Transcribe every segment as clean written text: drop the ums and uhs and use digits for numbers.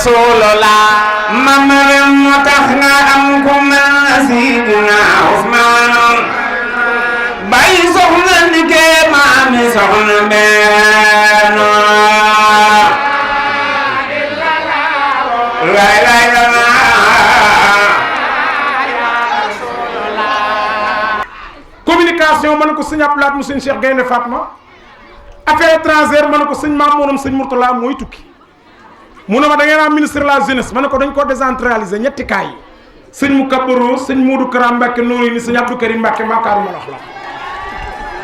rasulullah mamaram moo tax nga am ku mel na Sidina Usmaan bàyyi soxna ni kee maami soxna benno lay lay la communication mën ko sëñ Abdoulaye mu sëñ Cheikh Gaynde Fatma affaire étrangère mën ko sëñ Maam Moonam sëñ Mourtala mooy tukki mu ne ma da ngeen am ministre de la jeunesse ma ne ko dañ ko décentraliser ñetti kaay yi sëñ mu Kabaro sëñ Modou Kara Mbacke noonu ni sëñ Abdou Karim Mbacke Makaaru ma wax la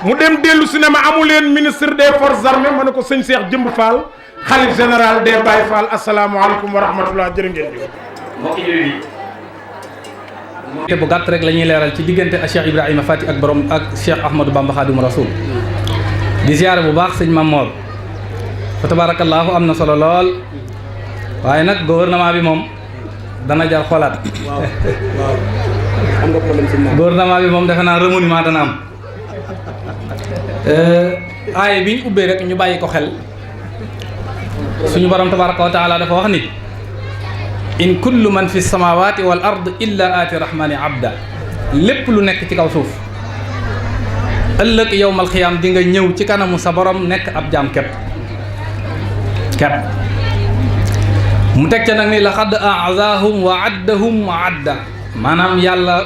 mu dem dellu si ne ma amu leen ministre des forces armées ma ne ko sëñ Cheikh Jëmb Fall xalif général des Baye Fall asalaamaaleykum wa rahmatullah jërë ngeen jëf. mbokki jullit yi te bu gàtt rek la ñuy leeral ci diggante ak Cheikh Ibrahima Fati ak borom ak Cheikh Ahmadou Bamba Khadimu Rasoul di ziyaare bu baax sëñ Mamor fa tabaarakallaahu am na solo lool waaye nag gouvernement bi moom dana jar xoolaat. waaw am nga problème ci gouvernement bi moom defe naa remaniement dana am aaye bi ñu ubbee rek ñu bàyyi ko xel suñu borom tabaaraka wa taala dafa wax ni in kullu man fi samawati wal ard illa aati rahmani abda lépp lu nekk ci kaw suuf ëllëg yowmal xiyaam di nga ñëw ci kanamu sa borom nekk ab jaam kepp mu teg ca nag ni laqad a'zaahum wa addahum wa adda maanaam yàlla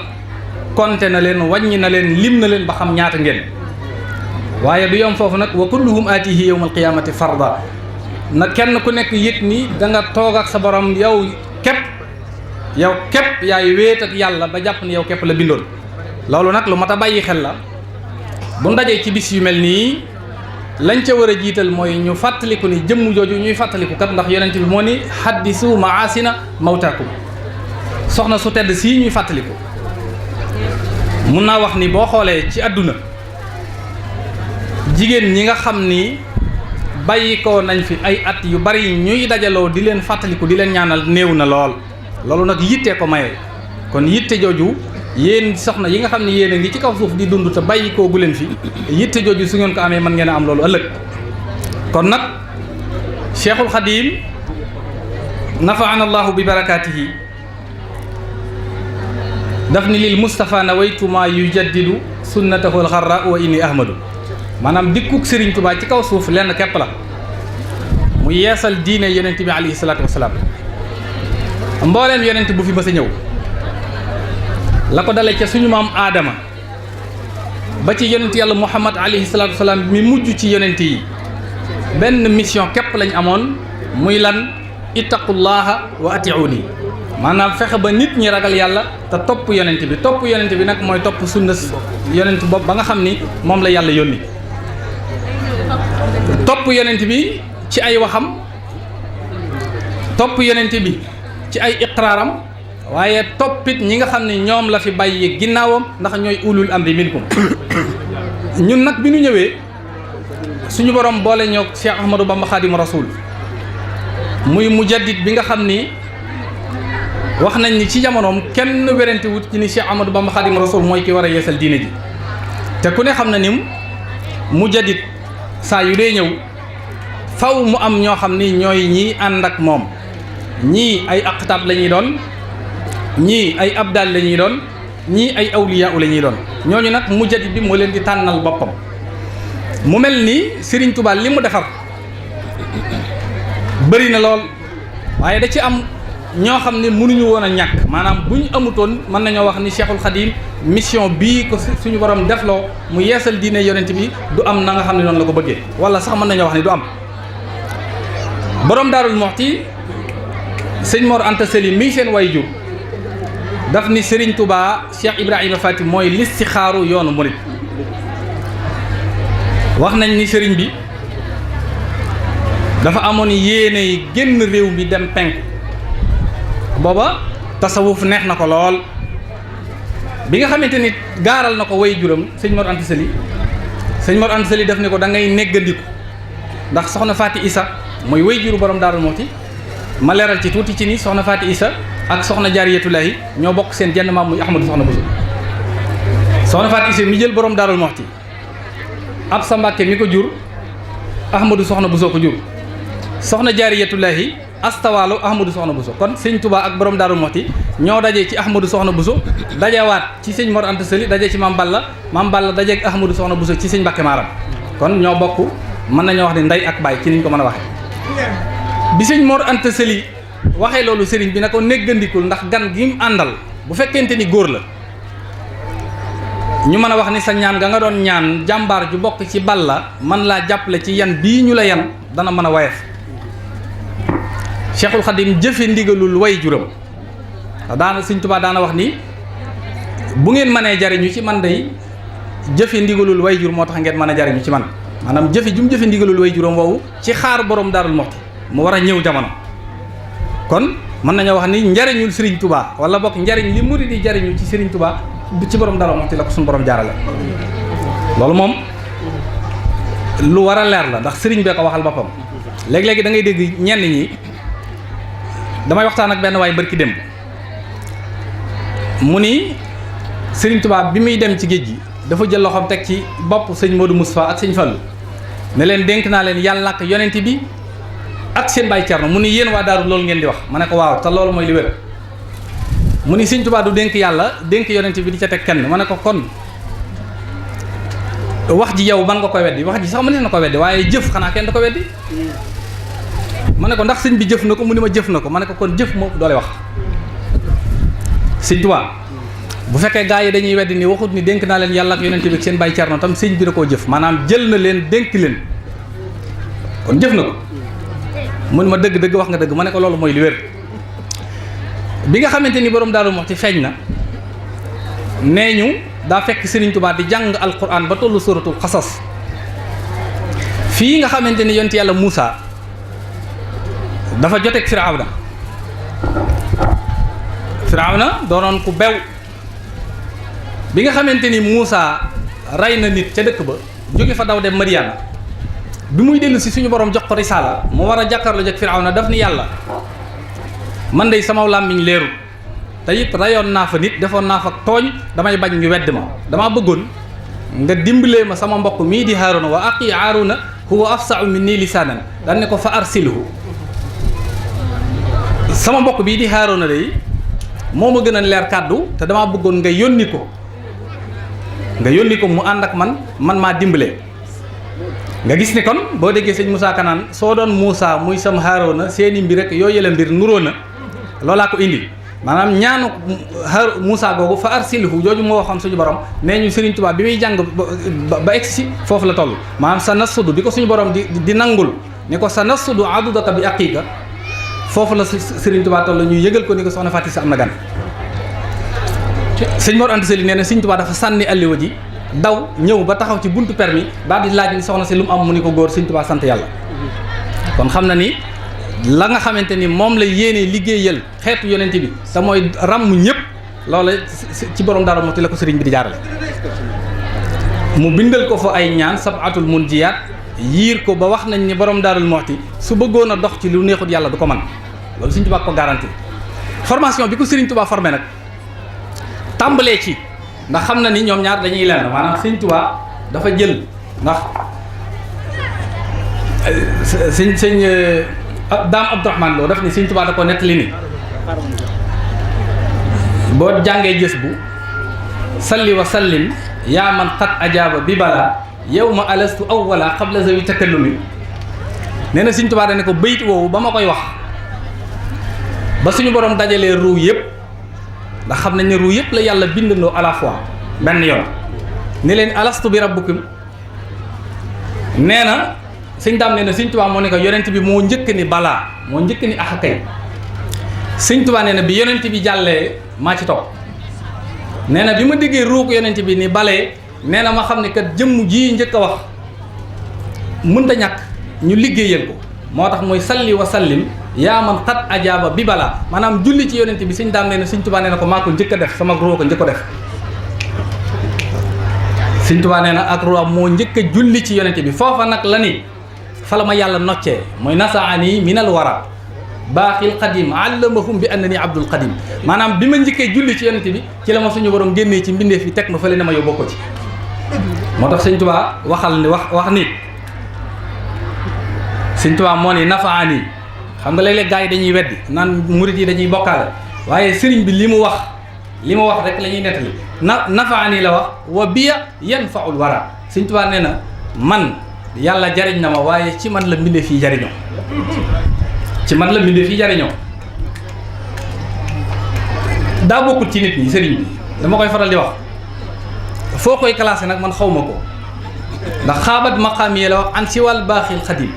konte na leen wàññi na leen lim na leen ba xam ñaata ngeen waaye du yom foofu nag wa kulluhum aatihi yowmal qiyaamati farda na kenn ku nekk yëg ni da nga toog ak sa borom yow képp yaay wéet ak yàlla ba jàpp ni yow képp la bindoon loolu nag lu mat a bàyyi xel la bu ndajee ci bis yu mel nii lañ ca war a jiital mooy ñu fàttaliku ni jëmm jooju ñuy fàttaliku kat ndax yonent bi moo ni haddisu maasina mawtaakum soxna su tedd sii ñuy fàttaliku mun naa wax ni boo xoolee ci àdduna jigéen ñi nga xam ni bàyyi ko nañ fi ay at yu bari ñuy dajaloo di leen fàttaliku di leen ñaanal néew na lool loolu nag yittee ko maye kon yitte jooju yéen soxna yi nga xam ne yéen a ngi ci kaw suuf di dund te bàyyi koo gu leen fi yitte jooju su ngeen ko amee mën ngeen a am loolu ëllëg kon nag Cheikhul Khadim nafaana allahu bi barakaatihi daf ni lil Mustafa nawaytu ma yujaddidu sunnatahu alxarra wa inni ahmadu maanaam dikkuk Serigne Touba ci kaw suuf lenn képp la mu yeesal diine yonent bi alayhi salaatu wasalaam mbooleem yonent bu fi mës a ñëw la ko dale ca suñu maam aadama ba ci yonent yàlla muhammad alayhi salaatu wasalaam mi mujj ci yonent yi benn mission képp lañ amoon muy lan ittaqullaha wa atiuni maanaam fexe ba nit ñi ragal yàlla te topp yonent bi nag mooy topp sunna yonent bopp ba nga xam ni moom la yàlla yónni topp yonent bi ci ay waxam topp yonent bi ci ay iqraaram waaye toppit ñi nga xam ne ñoom la fi bàyyi ginnaawam ndax ñooy ulul amri minkum ñun nag bi ñu ñëwee suñu borom boole ñoo Cheikh Ahmadou Bamba Khadimu Rasoul muy mujaddid bi nga xam ni wax nañ ni ci jamonoom kenn werante wut ci ni Cheikh Ahmadou Bamba Khadimu Rasoul mooy ki war a yeesal diine ji te ku ne xam na ni mujaddid saa yu dee ñëw faw mu am ñoo xam ni ñooy ñii ànd ak moom ñii ay aqtaab la ñuy doon ñii ay abdal la ñuy doon ñii ay awliyaa la ñuy doon ñooñu nag mujaddid bi moo leen di tànnal boppam mu mel ni Serigne Touba li mu defar bëri na lool waaye da ci am ñoo xam ne mënuñu woon a ñàkk maanaam bu ñu amutoon mën nañoo wax ni Cheikhul Khadim mission bii ko suñu borom defloo mu yeesal diine yonent bi du am na nga xam ne noonu la ko bëggee wala sax mën nañoo wax ni du am borom Daarul Muxti sëñ Mor Anta Sali mii seen waajur daf ni Serigne Touba Cheikh Ibrahima Fati mooy listixaaru yoonu murit wax nañ ni Serigne bi dafa amoon yéene génn réew mi dem penk booba tasawuf neex na ko lool bi nga xamante ni gaaral na ko way juram sëñ Mor Anta Sali daf ne ko da ngay neggandiku ndax soxna Faati Isa mooy way juru borom Daarul Muxti ma leeral ci tuuti ci ni soxna Faati Isa ak soxna Jaariyatullaahi ñoo bokk seen jenn maam muy Ahmadou Soxna Bousso soxna Faati Isa mi jël borom Daarul Muxti Absa Mbàkke mi ko jur Ahmadou Soxna Bousso ko jur soxna Jaariyatullaahi astawaalu Ahmadou Soxna Bousso kon sëñ Touba ak borom Daaru Muxti ñoo dajee ci Ahmadou Soxna Bousso dajewaat ci sëñ Mor Anta Sali daje ci Maam Balla daje ak Ahmadou Soxna Bousso ci sëñ Mbàkke Maaram kon ñoo bokk mën nañoo wax ni ndey ak baay ci niñ ko mën a waxee. bi sëñ Mor Anta Sali waxee loolu sëriñ bi na ko néggandikul ndax gan gi mu àndal bu fekkente ni góor la ñu mën a wax ni sa ñaan nga doon ñaan jàmbaar ju bokk ci Balla man laa jàppale ci yan bii ñu la yan dana mën a wayef Cheikhul Khadim jëfe ndigalul way juram daana Sëñ Tuubaa daana wax ni bu ngeen mënee jariñu ci man day jëfe ndigalul way jur moo tax ngeen mën a jariñu ci man maanaam jëfe ju mu jëfe ndigalul way juram woowu ci xaar borom Daarul Muxti mu war a ñëw jamono kon mën nañoo wax ni njariñul Serigne Touba wala bokk njariñ li murid di jariñu ci Serigne Touba ci borom Daarul Muxti la ko suñu borom jaarale loolu moom lu war a leer la ndax Serigne bee ko waxal boppam léegi-léegi da ngay dégg ñenn ñi damay waxtaan ak benn waay barki dem mu ni Serigne Touba bi muy dem ci géej gi dafa jël loxoom teg ci bopp sëñ Modou Moustapha ak sëñ Fallou ne leen dénk naa leen yàlla ak yonent bi ak seen baay Cerno mu ni yéen waa Daaru loolu ngeen di wax ma ne ko waaw te loolu mooy li wér mu ni Sëñ Tuubaa du dénk yàlla dénk yonent bi di ca teg kenn ma ne ko kon wax ji yow man nga koy weddi wax ji sax mën na ko weddi waaye jëf xanaa kenn da ko weddi ma ne ko ndax sëñ bi jëf na ko mu ni ma jëf na ko ma ne ko kon jëf moo doole wax Sëñ Tuubaa bu fekkee gaa yi dañuy weddi ni waxut ni dénk naa leen yàlla ak yonent bi ak seen baay Cerno tam sëñ bi da koo jëf maanaam jël na leen dénk leen kon jëf na ko mun ma dëgg-dëgg wax nga dëgg ma ne ko loolu mooy li wér bi nga xamante ni borom Daaru Muxti feeñ na nee ñu daa fekk Serigne Touba di jàng alquran ba tollu suratul xasas fii nga xamante ni yonent yàlla Moussa dafa joteeg Firawna doonoon ku bew bi nga xamante ni Moussa rey na nit ca dëkk ba jóge fa daw dem Madiana bi muy dellu si suñu borom jox ko risaala mu war a jàkkaarloo ak Firawna daf ni yàlla man de sama làmmiñ leerul te it rayoon naa fa nit defoon naa fa tooñ damay bañ ñu wedd ma damaa bëggoon nga dimbalee ma sama mbokk mii di Haaruna wa aqi Haaruna huwa afsa'u minni lisaanan daan ne ko fa arsilhu sama mbokk bii di Haaruna day moo ma gën a leer kàddu te damaa bëggoon nga yónni ko mu ànd ak man maa dimbalee nga gis ni kon boo déggee sëñ Moussa Kanaan soo doon Moussa muy sam Haaruna seeni mbir rek yooyu yële mbir nuroo na loolaa ko indi maanaam ñaanu Moussa googu fa arsilhu jooju moo waxoon suñu borom nee ñu Serigne Touba bi muy jàng ba egsi foofu la toll maanaam sa nasudu bi ko suñu borom di nangul ni ko sa nasudu adudaka bi aqiqa foofu la Serigne Touba toll ñuy yëgal ko ni ko soxna Faty Issa am na gan sëñ Mor Anta Sali nee na Serigne Touba dafa sànni alliwa ji daw ñëw ba taxaw ci buntu permis daal di laaj ni soxna si lu mu am mu ni ko góor Sëñ Tuubaa sant yàlla kon xam na ni la nga xamante ni moom la yéene liggéeyal xeetu yonent bi te mooy ràmm ñëpp loola ci borom Daaru Muxti la ko sëriñ bi di jaarale mu bindal ko fa ay ñaan sabatul munjiyaat yiir ko ba wax nañ ni borom Daarul Muxti su bëggoon a dox ci lu neexut yàlla du ko man loolu Sëñ Tuubaa ko garanti formation bi ko Sëriñ Tuubaa formé nag tàmbalee ci ndax xam na ni ñoom ñaar dañuy lenn maanaam Sëñ Tuubaa dafa jël ndax sëñ Daam Abdourahmane Lo daf ni Sëñ Tuubaa da ko nettali ni boo jàngee jës bu salli wa sallim yaa man qad ajaaba bi bala yawma alastu awwala qabla zawi takallumi nee na Sëñ Tuubaa da ne ko bayit woowu ba ma koy wax ba suñu borom dajalee ruu yëpp ndax xam nañ ne ruu yëpp la yàlla bindandoo à la fois benn yoon ni leen alastu bi rabbukum nee na sëñ Daam nee na Sëñ Tuubaa moo ne ko yonent bi moo njëkk ni balaa moo njëkk ni axakay Sëñ Tuubaa nee na bi yonent bi jàllee maa ci topp nee na bi ma déggee ruu ko yonent bi ni balee nee na ma xam ne kat jëmm ji njëkk a wax mënta ñàkk ñu liggéeyal ko moo tax mooy salli wa sallim yaa man xat ajaaba bi balaa maanaam julli ci yonent bi Sëñ Daam nee na Sëñ Tuubaa nee na ko maa ko njëkk a def sama ruu ko njëkk a def Sëñ Tuubaa nee na ak ruu moo njëkk a julli ci yonent bi foofa nag la ni fa la ma yàlla noccee mooy nasaani minal wara baaxil qadim allamahum bi annani abdul qadim maanaam bi ma njëkkee julli ci yonent bi ci la ma suñu borom génnee ci mbindeef yi teg ma fële ne ma yóbboo ko ci moo tax Sëñ Tuubaa waxal ni wax ni Sëñ Tuubaa moo ni nafaani xam nga léeg-léeg gars yi dañuy weddi naan murit yi dañuy bokkaale waaye sëriñ bi li mu wax rek la ñuy nettali nafaani la wax wa biya yanfaul wara Sëriñ Tuubaa nee na man yàlla jariñ na ma waaye ci man la mbindee fii jariñoo daa bokkut ci nit ñi sëriñ bi dama koy faral di wax foo koy classé nag man xawma ko ndax xaabat maqaam yi la wax an si wàll baaxil xadim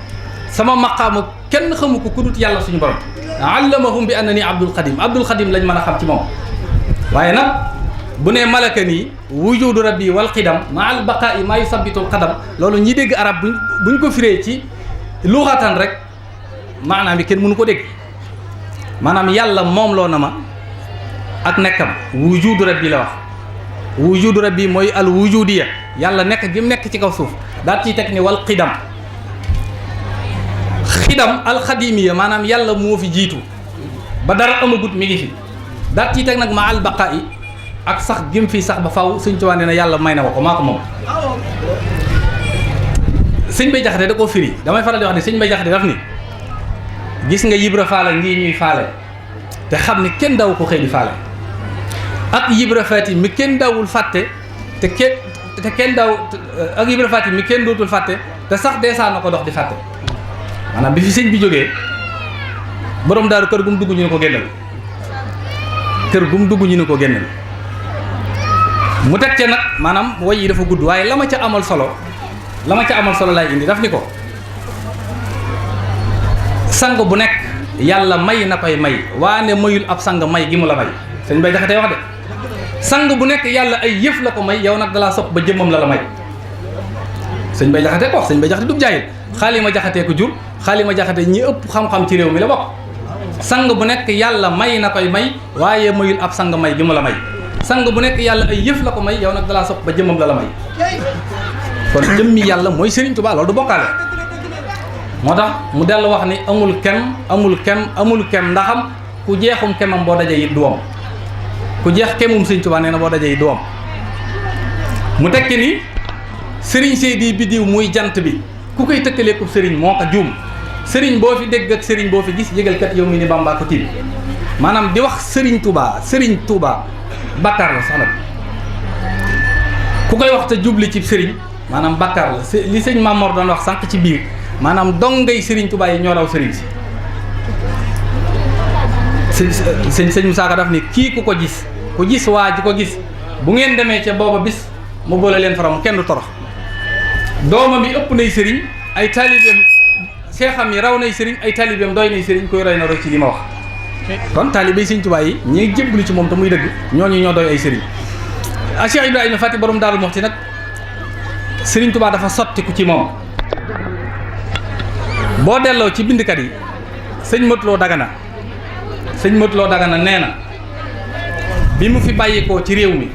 sama maqaamu kenn xamu ko ku dut yàlla suñu borom allamahum bi annani abdul xadim lañ mën a xam ci moom waaye nag bu ne malaka nii wujudu rabbi wal qidam ma al baqaa'i maa yusabbitul qadam loolu ñi dégg arab buñ ko firee ci luxatan rek maanaam yi kenn mënu ko dégg maanaam yàlla moom loo na ma ak nekkam wujudu rabbi la wax wujudu rabbi mooy al wujudiya yàlla nekk gi mu nekk ci kaw suuf daal ciy teg ni wal qidam alxadimiya maanaam yàlla moo fi jiitu ba dara amagut mi ngi fi daal ciy teg nag ma al baqaa'i ak sax gim fii sax ba faw Sëñ Tuubaa nee na yàlla may na ko maa ko moom sëñ Bay Jaxate da koo firi damay faral di wax ne sëñ Bay Jaxate daf ni gis nga Ibra Faal ngi ñuy faale te xam ni kenn daw ko xëy di faale ak Ibra Faati mi kenn dawul fàtte te kenn daw ak Ibra Faati mi kenn dootul fàtte te sax deesaa na ko dox di fàtte maanaam bi fi sëñ bi jógee borom daaru kër gu mu dugg ñu ne ko génnal mu teg ca nag maanaam woy yi dafa gudd waaye la ma ca amal solo laay indi daf ni ko sang bu nekk yàlla may na koy may waane mayul ab sang may gi mu la may sëñ Bay Jaxate wax de sang bu nekk yàlla ay yëf la ko may yow nag dalaa sopp ba jëmmam la may sëñ Bay Jaxate ko wax sëñ Bay Jaxate du jaayil Xaalima Jaxate ko jur Xaalima Jaxate ñi ëpp xam-xam ci réew mi la bokk sang bu nekk yàlla may na koy may waaye mayul ab sang may gi mu la may sang bu nekk yàlla ay yëf la ko may yow nag dalaa sopp ba jëmmam la may kon jëmmi yàlla mooy Sëriñ Tuubaa loolu du bokkaale moo tax mu dellu wax ni amul kem ndaxam ku jeexum kemam boo dajee it du wam ku jeex kemum Sëriñ Tuubaa nee na boo dajee it du wam mu tekki ni sëriñ Seydi biddiw muy jant bi ku koy tëkkaleekub sëriñ moo ko juum sëriñ boo fi dégg ak sëriñ boo fi gis yëgal kat yow mi ni Bàmbaa ko tiim maanaam di wax Sëriñ Tuubaa bàkkaar la sax nag ku koy wax te jubli ci sëriñ maanaam bàkkaar la li sëñ Mamor doon wax sànq ci biir maanaam dongay Sëriñ Tuubaa yi ñoo raw sëriñ si sëñ Musaa Ka daf ni kii ku gis waa ji ko gis bu ngeen demee ca booba bis mu boole leen faram kenn du torox doomam yi ëpp nay sëriñ ay taalibeem seexam yi raw nay sëriñ ay taalibeem doy nay sëriñ koy roy na roy ci li ma wax kon taalibey Sëriñ Tuubaa yi ñi jébbalu ci moom te muy dëgg ñooñu ñoo doy ay sëriñ a Cheikh Ibrahima Fati borom Daaru Muxti nag Sëriñ Tuubaa dafa sottiku ci moom boo delloo ci bindkat yi sëñ Matloo Dagana nee na bi mu fi bàyyikoo ci réew mi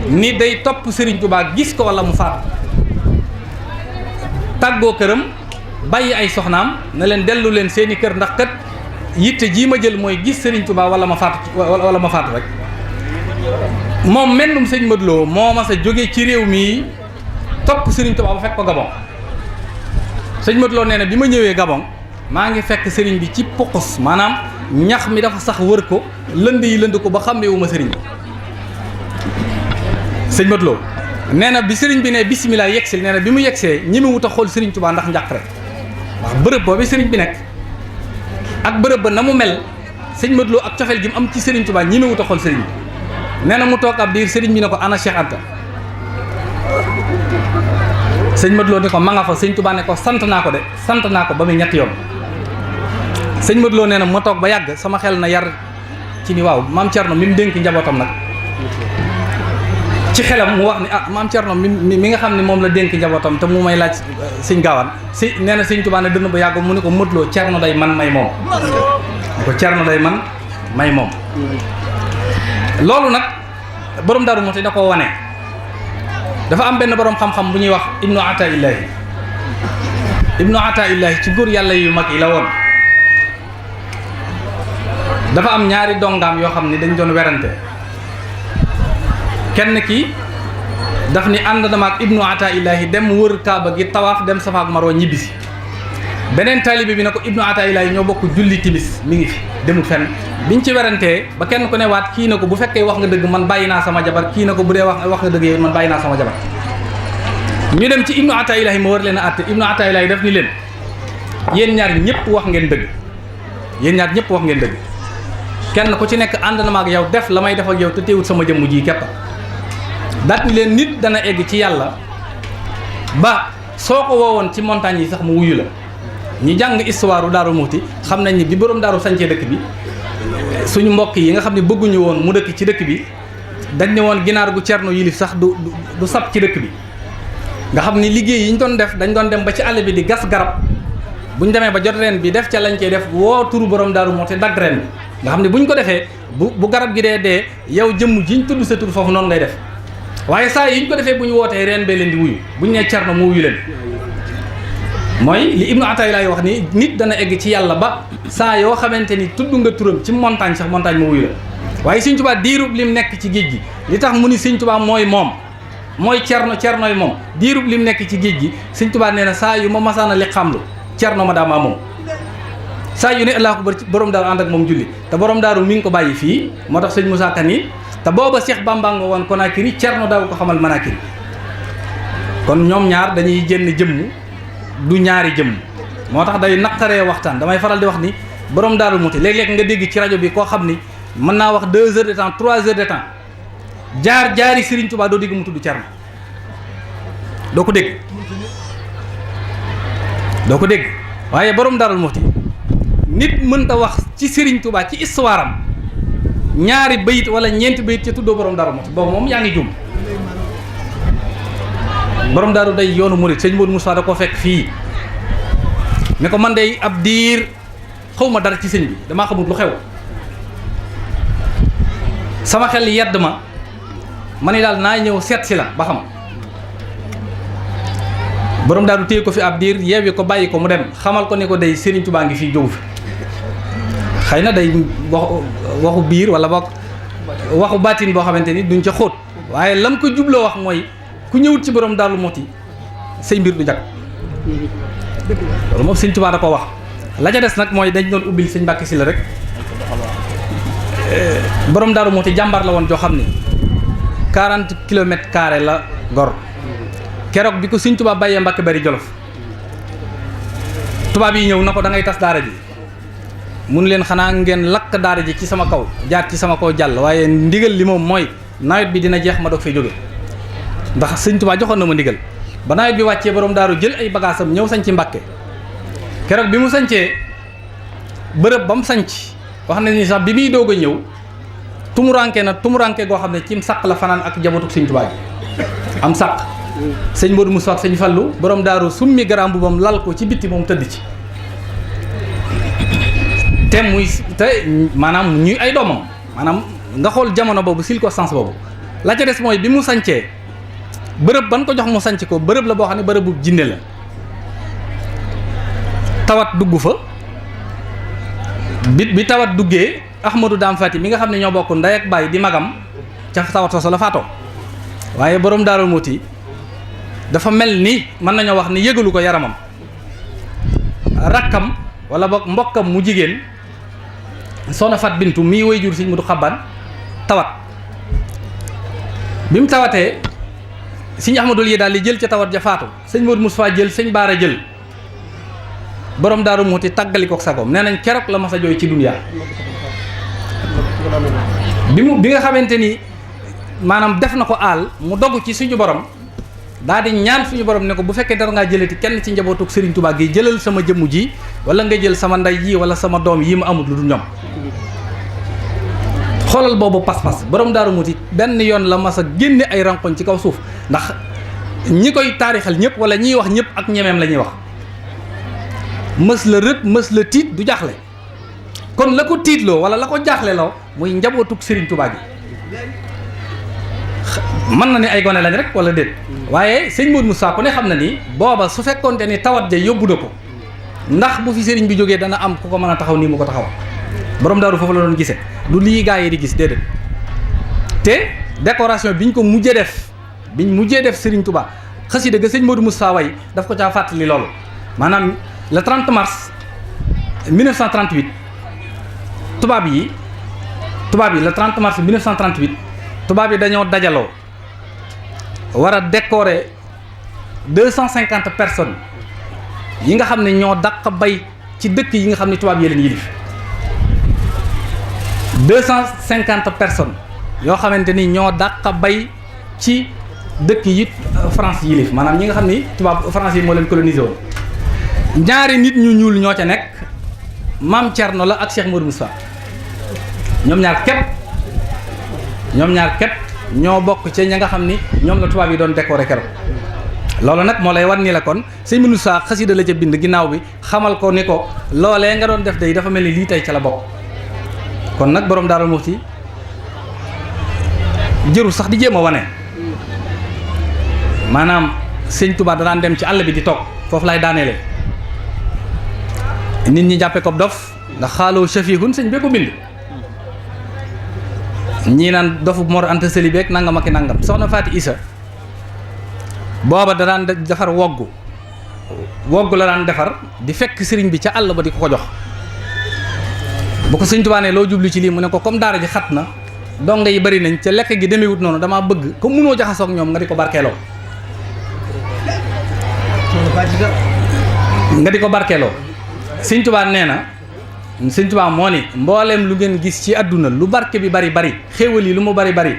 ni day topp Sëriñ Tuubaa gis ko walla mu faatu tàggoo këram bàyyi ay soxnaam na leen dellu leen seeni kër ndax kat yitte jii ma jël mooy gis Sëriñ Tuubaa wala ma faatu rek moom mennum sëñ Matloo moo ma sa jóge ci réew mi topp Sëriñ Tuubaa ba fekk ko Gabon sëñ Matloo nee na bi ma ñëwee Gabon maa ngi fekk sëriñ bi ci puqus maanaam ñax mi dafa sax wër ko lënd ko ba xàmmeewu ma sëriñ bi sëñ Matloo nee na bi sëriñ bi ne bisimilah yegsil nee na bi mu yegsee ñi mu wut a xool Sëriñ Tuubaa ndax njàqare wax bërëb boobu sëriñ bi nekk ak bërëb ba na mu mel sëñ Matloo ak cofeel gi mu am ci Sëriñ Tuubaa ñi mu wut a xool sëriñ bi nee na mu toog ab diir sëriñ bi ne ko ana Cheikh Anta sëñ Matloo ni ko ma nga fa Sëñ Tuubaa ne ko sant naa ko ba muy ñetti yoon sëñ Matloo nee na ma toog ba yàgg sama xel na yar ci ni waaw maam Cerno mi mu dénk njabootam nag ci xelam mu wax ni maam Cerno mi nga xam ne moom la dénk njabootam te mu may laaj sëñ Gaawaan nee na Sëñ Tuubaa ne dënn ba yàgg mu ne ko Matloo Cerno day man may moom loolu nag borom Daaru Muxti da koo wane dafa am benn borom xam-xam bu ñuy wax Ibnu Ataaillaahi ci góor yàlla yu mag yi la woon dafa am ñaari dongaam yoo xam ni dañ doon werante kenn ki daf ni ànd dama ak Ibnu Ataaillaahi dem wër Kaaba gi tawaaf dem Safa ak Marwa ñibbisi beneen taalibe bi ne ko Ibnu Ataïlaay ñoo bokk julli timis mi ngi fi demul fenn biñ ci werantee ba kenn ku ne waat kii na ko bu fekkee wax nga dëgg man bàyyi naa sama jabar kii na ko bu dee wax nga dëgg yow man bàyyi naa sama jabar ñu dem ci Ibnu Ataïlaay ma war leen a àtte Ibnu Ataïlaay def ni leen yéen ñaar ñëpp wax ngeen dëgg yéen ñaar ñëpp wax ngeen dëgg kenn ku ci nekk ànd na ma ak yow def la may def ak yow te teewut sama jëmm ji képp daat ni leen nit dana egg ci yàlla ba soo ko woowoon ci montagne yi sax mu wuyu la ñi jàng histoire Daaru Muxti xam nañ ni bi borom daaru sancee dëkk bi suñu mbokk yi nga xam ne bëgguñu woon mu dëkk ci dëkk bi dañ ne woon ginaar gu cerno yilif sax du sab ci dëkk bi nga xam ni liggéey yi ñu doon def dañ doon dem ba ci àll bi di gas garab bu ñu demee ba jot reen bi def ca lañ cey def woo turu borom Daaru Muxti dagg reen bi nga xam ne bu ñu ko defee bu garab gi dee yow jëmm jiñ tudd sa tur foofu noonu ngay def waaye saa yi ñu ko defee bu ñu wootee reen bee leen di wuyu bu ñu nee cerno mu wuyu leen mooy li Ibnu Ataïlaay wax ni nit dana egg ci yàlla ba saa yoo xamante ni tudd nga turam ci montagne sax montagne mu wuyu la waaye Sëñ Tuubaa diirub lim nekk ci géej gi li tax mu ni Sëñ Tuubaa mooy moom mooy cernoy moom diirub lim nekk ci géej gi Sëñ Tuubaa nee na saa yu ma masaana li xamlu cerno ma daa maa moom saa yu ne Allaahu akbar borom daaru ànd ak moom julli te borom daaru mi ngi ko bàyyi fii moo tax sëñ Moussa Kane yi te booba Cheikh Bamba nga woon Conakry cerno daaw ko xamal Manakiri kon ñoom ñaar dañuy génn jëmm du ñaari jëmm moo tax day naqaree waxtaan damay faral di wax ni borom Daaru Muxti léeg-léeg nga dégg ci rajo bi koo xam ni mën naa wax 2 heures de temps 3 heures de temps jaari Serigne Touba doo dégg mu tudd cerno doo ko dégg waaye borom Daaru Muxti nit mënta wax ci Serigne Touba ci histoire am ñaari bayit wala ñeenti bayit ca tuddoo borom Daaru Muxti boobu moom yaa ngi jum borom daaru day yoonu murit sëñ Modou Moussa da koo fekk fii ne ko man day ab diir xaw ma dara ci sëñ bi damaa xamul lu xew sama xel yedd ma ni daal naa ñëw seet si la ba xam borom daaru téye ko fi ab diir yeewi ko bàyyi ko mu dem xamal ko ni ko day Serigne Touba ngi fii jógu fi xëy na day waxu biir wala waxu baatin boo xamante ni duñ ca xóot waaye lam ko jubloo wax mooy ku ñëwut ci borom Daaru Muxti say mbir du jag loolu moom Sëñ Tuubaa da ko wax la ca des nag mooy dañ doon ubbil sëñ Mbàkke Sylla rek borom Daaru Muxti jàmbar la woon joo xam ni 40 kilomètres carrés la gor keroog bi ko Sëñ Tuubaa bàyyee Mbàkke Bari Jolof tubaab yi ñëw na ko da ngay tas daara ji mun leen xanaa ngeen lakk daara ji ci sama kaw jaar ci sama kaw jàll waaye ndigal li moom mooy nawet bi dina jeex ma doog fay jóge ndax Sëñ Tuubaa joxoon na ma ndigal ba nawet bi wàccee borom daaru jël ay bagaasam ñëw sañc Mbàkke keroog bi mu sañcee bërëb ba mu sañc wax na ni sax bi muy doog a ñëw tumuranke goo xam ne cim sàq la fanaan ak jabotuk Sëñ Tuubaa ji am sàq sëñ Modou Moussa ak sëñ Fallu borom daaru summi garaam bu bam lal ko ci bitti moom tëdd ci te maanaam ñuy ay doomam maanaam nga xool jamono boobu circonstance boobu la ca des mooy bi mu sañcee bërëb ban ko jox mu sanc ko bërëb la boo xam ne bërëb bu jinne la tawat dugg fa bi tawat duggee Ahmadou Dame Fati mi nga xam ne ñoo bokk ndey ak baay di magam ca tawat soosu la faatoo waaye borom Daaru Muxti dafa mel ni mën nañoo wax ni yëgalu ko yaramam rakkam wala boog mbokkam mu jigéen Soxna Fat Bintu mii way jur Sëñ Mudu Xabbaan tawat bi mu tawatee Sëñ Ahmadul yi daal di jël ca tawat ja faatu sëñ Modou Moustapha jël sëñ Baara jël borom Daaru Muxti tàggali ko sagoom nee nañ keroog la mas a jooy ci duniyaa bi nga xamante ni maanaam def na ko aal mu dogg ci suñu borom daal di ñaan suñu borom ne ko bu fekkee dara ngaa jëlati kenn ci njabootuk Serigne Touba gi jëlal sama jëmm ji wala nga jël sama ndey ji wala sama doom yi ma amul lu dul ñoom xoolal boobu pas-pas borom Daaru Muxti benn yoon la mas a génne ay rankoñ ci kaw suuf ndax ñi koy taarixal ñëpp wala ñiy wax ñëpp ak ñemeem la ñuy wax mës la rët mës la tiit du jaaxle kon la ko tiitloo wala la ko jaaxle loo muy njabootuk Serigne Touba gi mën na ni ay gone lañ rek wala déet waaye sëñ Modou Moussa ku ne xam na ni booba su fekkoonte ni tawat ja yóbbu na ko ndax bu fi sëriñ bi jógee dana am ku ko mën a taxaw nii mu ko taxaw borom daaru foofu la doon gisee du lii gaa yi di gis déedéet te décoration biñ ko mujjee def Serigne Touba xasida ga sëñ Modou Moussa way daf ko caa fàttali loolu maanaam le 30 mars 1938 tubaab yi le 30 mars 1938 tubaab yi dañoo dajaloo war a décorer 250 personnes yi nga xam ne ñoo dàq bay ci dëkk yi nga xam ne tubaab yi leen yilif 250 personnes yoo xamante ni ñoo dàq bay ci dëkk yi France yilif maanaam ñi nga xam ni tubaab France yi moo leen colonisé woon ñaari nit ñu ñuul ñoo ca nekk Maam Thierno la ak Cheikh Modou Moustapha ñoom ñaar képp ñoo bokk ci ña nga xam ni ñoom la tubaab yi doon décorer keroog loolu nag moo lay wan ni la kon sëñ Moussa xasida la ca bind ginnaaw bi xamal ko ni ko loolee nga doon def day dafa mel ni lii tey ca la bokk kon nag borom Daaru Muxti jërul sax di jéem a wane maanaam sëñ Touba danaan dem ci àll bi di toog foofu lay daaneele nit ñi jàppe ko dof ndax xaaloo shafihun sëñ bee ko bind ñii naan dofu Mor Anta Sali beeg nangam ak i nangam soxna Faati Isa booba da daan defar woggu la daan defar di fekk sëriñ bi ca àll ba di ko jox bu ko sëñ Tuubaa ne loo jublu ci lii mu ne ko comme daara ji xat na donga yi bari nañ ca lekk gi demewut noonu damaa bëgg comme munoo jaxasoog ñoom nga di ko barkeeloo sëñ Tuubaa nee na sëñ Tuubaa moo ni mbooleem lu ngeen gis ci àdduna lu barke bi bari bari xéewal yi lu mu bari bari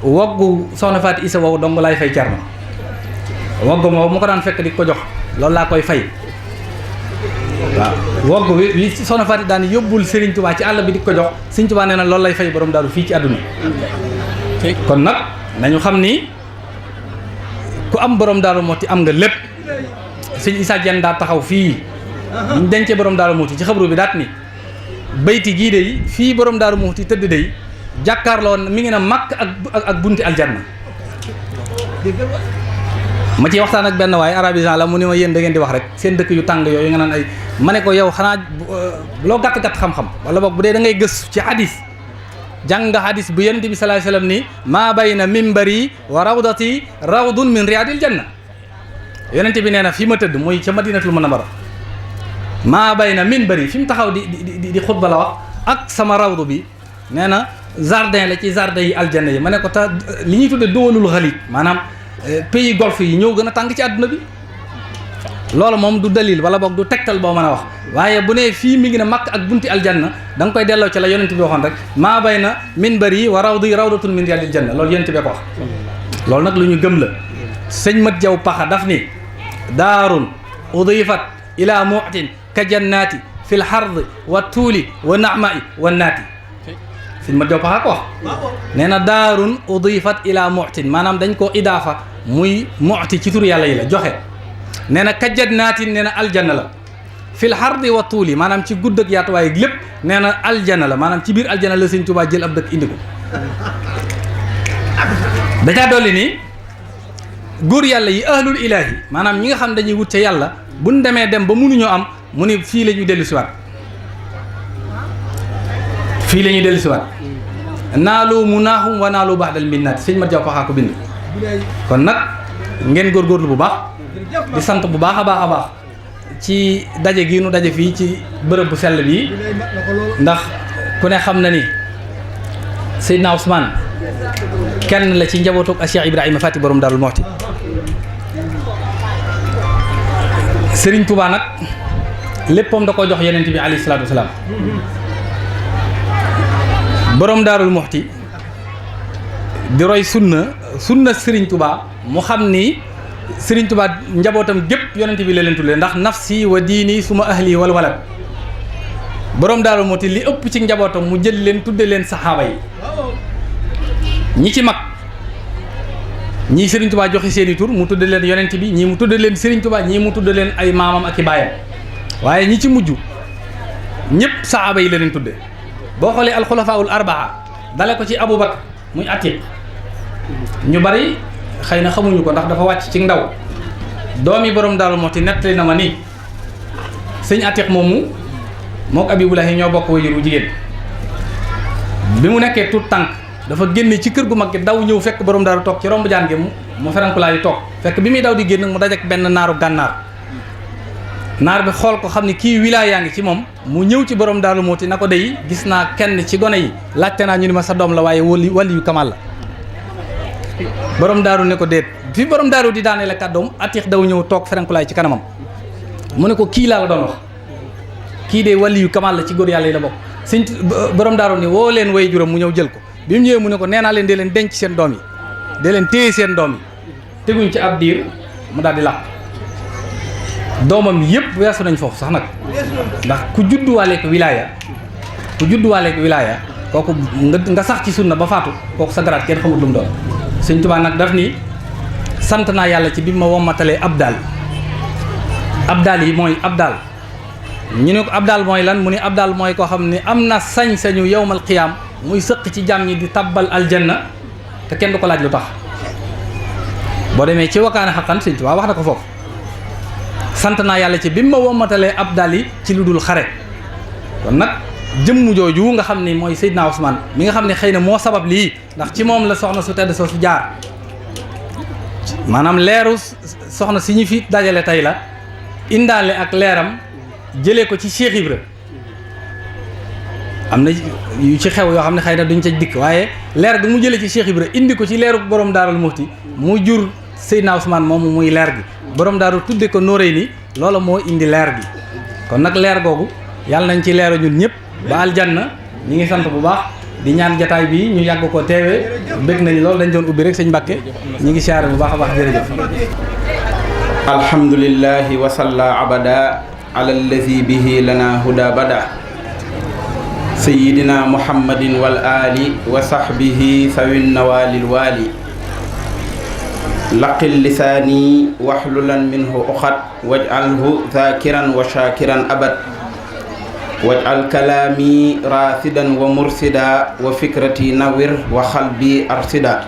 woggu soxna Faati Isa wow dong laay fay Cerno woggu moo mu ko daan fekk di ko jox loolu laa koy fay waaw woggu wi soxna Faati daan yóbbul Sëriñ Tuubaa ci àll bi di ko jox Sëriñ Tuubaa nee na loolu lay fay borom Daaru fii ci àdduna kon nag nañu xam ni ku am borom Daaru Muxti am nga lépp sëñ Issa Diène daa taxaw fii ñu dencee borom Daaru Muxti ci xabru bi daat ni bayti gii de fii borom Daaru Muxti tëdd de jàkkaarloo mi ngi na màkk ak bunti aljanna ma ciy waxtaan ak benn waaye arabisant la mu ne ma yéen da ngeen di wax rek seen dëkk yu tàng yooyu nga naan ay ma ne ko yow xanaa loo gàtt-gàtt xam-xam wala boog bu dee da ngay gëstu ci hadis jàng nga hadis bu yonent bi sallallahu alayhi wasallam ni maa bayna mimbari wa rawdati rawdun min riyadil janna yonent bi nee na fi ma tëdd muy ca madinatul munawwara maa bayna mimbari fi mu taxaw di xutba la wax ak sama rawdu bi nee na jardin la ci jardin yi aljanna yi ma ne ko ta li ñuy tudde duwalul xaliij maanaam pays golfe yi ñëw gën a tàng ci àdduna bi loolu moom du dalil wala boog du tegtal boo mën a wax waaye bu ne fii mi ngi ne makk ak bunti aljanna da nga koy delloo ci la yonent bi waxoon rek maa bayna minbari wa rawdi rawdatun min riyadil janna loolu yonent bee ko wax loolu nag lu ñu gëm la sëñ Mat Jaw Paxa daf ni daarun udifat ila mu'tin ka jannaati fil xardi wa tuuli wa naamai wa naati sëñ Mat Jaw Paxa ko wax nee na daarun udifat ila mu'tin maanaam dañ koo idaafa muy mu'ti ci tur yàlla yi la joxe nee na ka jannaati nee na aljanna la fil xardi wa tuuli maanaam ci gudd ak yaatuwaay lépp nee na aljanna la maanaam ci biir aljanna la sëñ Tuubaa jël ab dëkk indi ko dacaa dolli nii góor yàlla yi ahlul ilaahi maanaam ñi nga xam dañuy wut ca yàlla buñ demee dem ba mënuñoo am mu ni fii la ñuy dellu siwaat fii la ñuy dellu siwaat naalu munaaxum wa naalu ba'dal minnaat sëñ Mat Jaw Paxa ko bind kon nag ngeen góorgóorlu bu baax di sant bu baax a baax a baax ci daje gi nu daje fii ci bërëb bu sell bii ndax ku ne xam na ni Seydina Ousmane kenn la ci njabootuk a Cheikh Ibrahima Fati borom Daaru Muxti Serigne Touba nag léppam da ko jox yonent bi alayhi salaatu wasalaam borom Daaru Muxti di roy sunna Serigne Touba mu xam ni Serigne Touba njabootam gépp yonent bi la leen tuddee ndax nafsi wa diini suma ahli wal walad borom Daaru Muxti li ëpp ci njabootam mu jël leen tudde leen saxaaba yi ñi ci mag ñii Serigne Touba joxe seeni tur mu tudde leen yonent bi ñii mu tudde leen Serigne Touba ñii mu tudde leen ay maamam ak i baayam waaye ñi ci mujj ñëpp saxaaba yi la leen tudde boo xoolee alxulafaawul arbaa dale ko ci Aboubacar muy Atiq ñu bari xëy na xamuñu ko ndax dafa wàcc ci ndaw doomi borom Daaru Muxti nettali na ma ni sëñ Atiq moomu mook Abibulahi ñoo bokk wajur wu jigéen bi mu nekkee tout tànk dafa génne ci kër gu mag gi daw ñëw fekk borom Daaru toog ci romb jaan gi mu ferankulaa yi toog fekk bi muy daw di génn mu dajek benn naaru gànnaar naar bi xool ko xam ne kii wilaaya ngi ci moom mu ñëw ci borom Daaru Muxti na ko dey gis naa kenn ci gone yi laajte naa ñu ni ma sa doom la waaye wali yu kamal la borom daaru ne ko déet fi borom daaru di daanee la kàddoom Atiix daw ñëw toog ferenkulaay ci kanamam mu ne ko kii laa la doon wax kii de wali yu kamal la ci góor yàlla yi la bokk sëñ borom daaru ni woo leen way juróom mu ñëw jël ko bi mu ñëwee mu ne ko nee naa leen dee leen denc seen doom yi dee leen téye seen doom yi teguñ ci ab diir mu daal di làq doomam yëpp weesu nañ foofu sax nag ndax ku judduwaale ko wilaaya kooku nga sax ci sunna ba faatu kooku sa garaat kenn xamut lu mu doon Sëñ Tuubaa nag daf ni sant naa yàlla ci bi ma wommatalee abdal yi mooy abdal ñu ne ko abdal mooy lan mu ni abdal mooy koo xam ne am na sañ-sañu yowmal qiyaam muy sëq ci jàmm ñi di tabbal aljanna te kenn du ko laaj lu tax boo demee ci wakaana xaqan Sëñ Tuubaa wax na ko foofu sant naa yàlla ci bi ma wommatalee abdal yi ci lu dul xare kon nag jëmm jooju nga xam ni mooy Seydina Ousmane mi nga xam ne xëy na moo sabab lii ndax ci moom la soxna su tedd soo su jaar maanaam leeru soxna si ñu fi dajale tey la indaale ak leeram jëlee ko ci Cheikh Ibra am na yu ci xew yoo xam ne xëy na duñ ca dikk waaye leer gi mu jëlee ci Cheikh Ibra indi ko ci leeru borom Daarul Muxti mu jur Seydina Ousmane moomu muy leer gi borom daaru tudde ko nóoréy ni loola moo indi leer gi kon nag leer googu yàlla nañ ci leeru ñun ñëpp ba aljanna ñi ngi sant bu baax di ñaan jataay bi ñu yàgg ko teewee bëgg nañ loolu dañ doon ubbi rek sëñ Mbàkke ñi ngi siyaare bu baax a baax jërëjëf alhamdulillahi wa salla abada ala allazi bihi lana huda bada sayyidina muhammadin wal ali wa sahbihi sawin nawalil wali laqil lisaani waxlulan minhu uxat waj'alhu zakiran wa shakiran abad waj'al kalaami raasidan wa mursida wa fikrati nawir wa xalbi arsida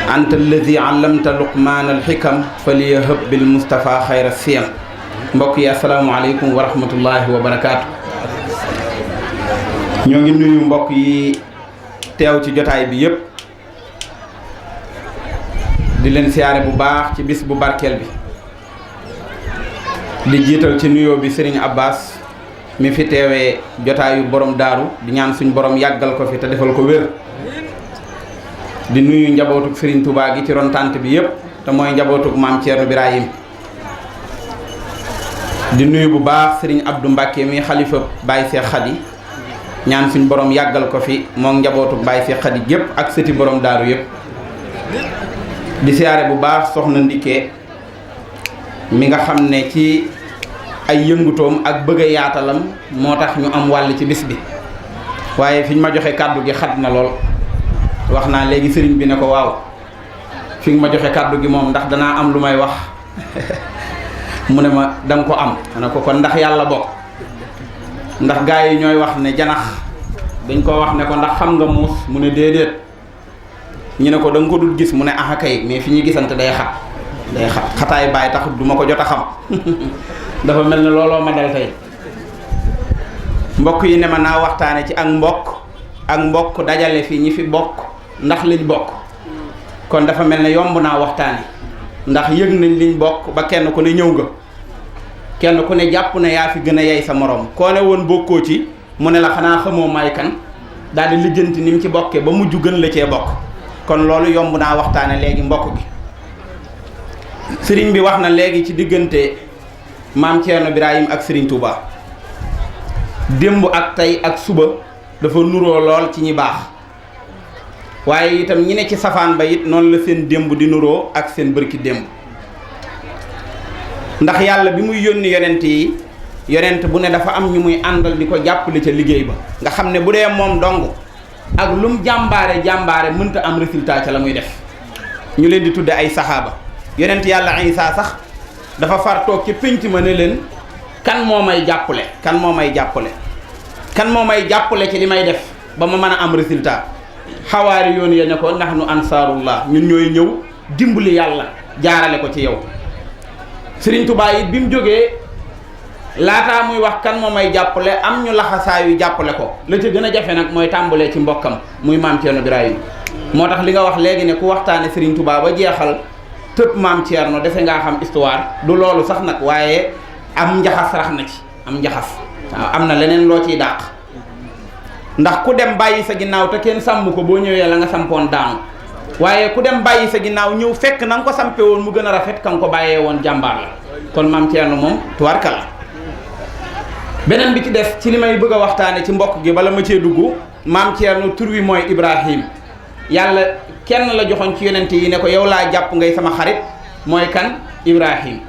anta alladi allamta luqmaan alxikam faliyahab bil mustafa xayra siyam mbokk yi asalaamualeykum wa rahmatullahi wa barakaatu. ñoo ngi nuyu mbokk yi teew ci jotaay bi yépp di leen siyaare bu baax ci bis bu barkeel bi di jiital ci nuyoo bi Serigne Abbas mi fi teewee jotaayu borom daaru di ñaan suñ borom yàggal ko fi te defal ko wér di nuyu njabootuk Serigne Touba gi ci ron tànt bi yépp te mooy njabootuk maam Thierno Birahim di nuyu bu baax Serigne Abdou Mbacke mi xalifa Baye Cheikh Khady ñaan suñ borom yàggal ko fi moom njabootuk Baye Cheikh Khady yépp ak sëti borom daaru yépp di siyaare bu baax soxna Ndike mi nga xam ne ci ay yëngutoom ak bëgg a yaatalam moo tax ñu am wàll ci bis bi waaye fi ñu ma joxe kàddu gi xat na lool wax naa léegi sëriñ bi ne ko waaw fi nga ma joxe kàddu gi moom ndax danaa am lu may wax mu ne ma danga ko am ma ne ko kon ndax yàlla bokk ndax gaa yi ñooy wax ne janax dañ ko wax ne ko ndax xam nga muus mu ne déedéet ñu ne ko da nga ko dul gis mu ne aha kay mais fi ñuy gisante day xat xataay bàyyi tax du ma ko jot a xam dafa mel ne looloo ma dal tey mbokk yi ne ma naa waxtaane ci ak mbokk dajale fi ñi fi bokk ndax liñ bokk kon dafa mel ne yomb naa waxtaane ndax yëg nañ liñ bokk ba kenn ku ne ñëw nga kenn ku ne jàpp ne yaa fi gën a yey sa moroom koo ne woon bokkoo ci mu ne la xanaa xamoo may kan daal di lijjanti ni mu ci bokkee ba mujj gën la cee bokk kon loolu yomb naa waxtaane léegi mbokk gi sëriñ bi wax na léegi ci diggante maam Thierno Birahim ak Serigne Touba démb ak tey ak suba dafa nuroo lool ci ñi baax waaye itam ñi ne ci safaan ba it noonu la seen démb di nuroo ak seen bërki démb ndax yàlla bi muy yónni yonent yi yonent bu ne dafa am ñu muy àndal di ko jàppale ca liggéey ba nga xam ne bu dee moom dong ak lum jàmbaare mënta am résultat ca la muy def ñu leen di tudde ay saxaaba yonent yàlla Isaa sax dafa far toog ci pénc ma ne leen kan moo may jàppale kan moo may jàppale ci li may def ba ma mën a am résultat xawaari yoon ya ne ko nahnu ansaarullah ñun ñooy ñëw dimbali yàlla jaarale ko ci yow Sëriñ Tuubaa it bi mu jógee laataa muy wax kan moo may jàppale am ñu laxasaayu jàppale ko la ca gën a jafe nag mooy tàmbalee ci mbokkam muy maam Thierno Birahim moo tax li nga wax léegi ne ku waxtaane Sëriñ Tuubaa ba jeexal tëpp maam Thierno defe ngaa xam histoire du loolu sax nag waaye am njaxas rax na ci am njaxas waaw am na leneen loo ciy dàq ndax ku dem bàyyi sa ginnaaw te kenn sàmm ko boo ñëwee la nga sampoon daanu waaye ku dem bàyyi sa ginnaaw ñëw fekk na nga ko sampe woon mu gën a rafet ka nga ko bàyyee woon jàmbaar la kon maam Thierno moom tubaarkal la beneen bi ci des ci li may bëgg a waxtaane ci mbokk gi bala ma cee dugg maam Thierno tur wi mooy Ibrahim yàlla kenn la joxoon ci yonent yi ne ko yow laa jàpp ngay sama xarit mooy kan Ibrahim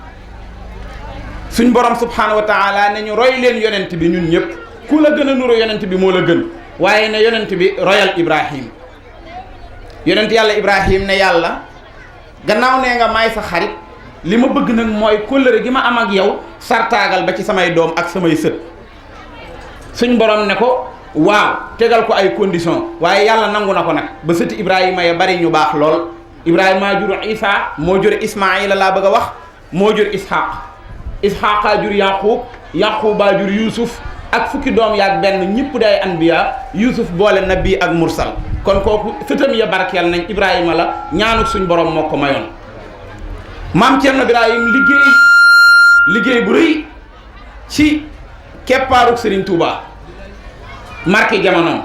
suñ borom subhanahu wa taala ne ñu roy leen yonent bi ñun ñëpp ku la gën a nuru yonent bi moo la gën waaye ne yonent bi royal Ibrahim yonent yàlla Ibrahim ne yàlla gannaaw nee nga maay sa xarit li ma bëgg nag mooy kóllëre gi ma am ak yow sartaagal ba ci samay doom ak samay sët suñ borom ne ko waaw tegal ko ay condition waaye yàlla nangu na ko nag ba sëti Ibrahima ya bari ñu baax lool Ibrahima jur Isa moo jur Ismaila laa bëgg a wax moo jur Isxaqa jur Yaquba jur Yuusuf ak fukki doom yaak benn ñëpp day anbiya Yuusuf boole nabi ak mursal kon kooku sëtam ya barkeel nañ Ibrahima la ñaanu suñ borom moo ko mayoon maam Cerno Ibrahim liggéey bu rëy ci keppaaruk Serigne Touba marqué jamonoom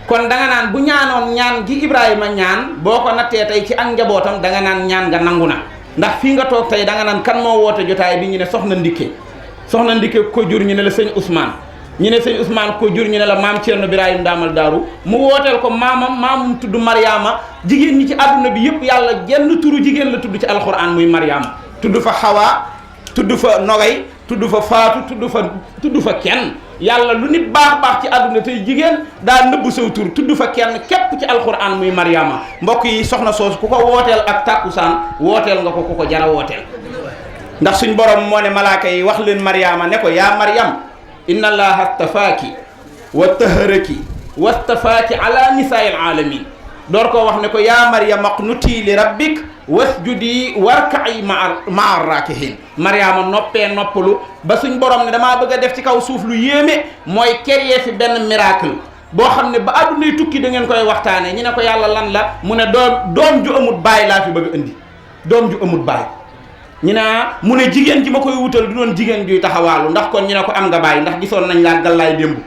kon danga naan bu ñaanoon ñaan gi Ibrahima ñaan boo ko nattee tey ci ak njabootam danga naan ñaan nga nangu na ndax fii nga toog tey danga naan kan moo woote jotaay bi ñu ne soxna Ndikke ko jur ñu ne la sëñ Ousmane ñu ne sëñ Ousmane ko jur ñu ne la maam Cerno Ibrahim daamal daaru mu wooteel ko maamam tudd Mariama jigéen ñi ci àdduna bi yëpp yàlla genn turu jigéen la tudd ci alxuraan muy Mariama tudd fa Xawa tudd fa Nogay tudd fa Faatu tudd fa kenn yàlla lu nit baax ci àdduna tey jigéen daa nëbb saw tur tudd fa kenn képp ci alxuraan muy Mariama mbokk yi soxna soosu ku ko wooteel ak tàkkusaan wooteel nga ko ku ko jara wooteel ndax suñ borom moo ne malaaka yi wax leen Mariama ne ko yaa Mariam inna allaha astafaaki wa taharaki wa astafaaki ala nisaa'il alamin door koo wax ne ko yaa Mariam aqnuti li rabbik wasjudi warka'i ma'a raakihin Mariama noppee noppalu ba suñ borom ne damaa bëgg a def ci kaw suuf lu yéeme mooy créer fi benn miracle boo xam ne ba àddunay tukki da ngeen koy waxtaanee ñu ne ko yàlla lan la mu ne doom ju amut baay laa fi bëgg a indi doom ju amut baay ñu ne mu ne jigéen ji ma koy wutal du doon jigéen juy taxawaalu ndax kon ñu ne ko am nga baay ndax gisoon nañ laa gallaay démb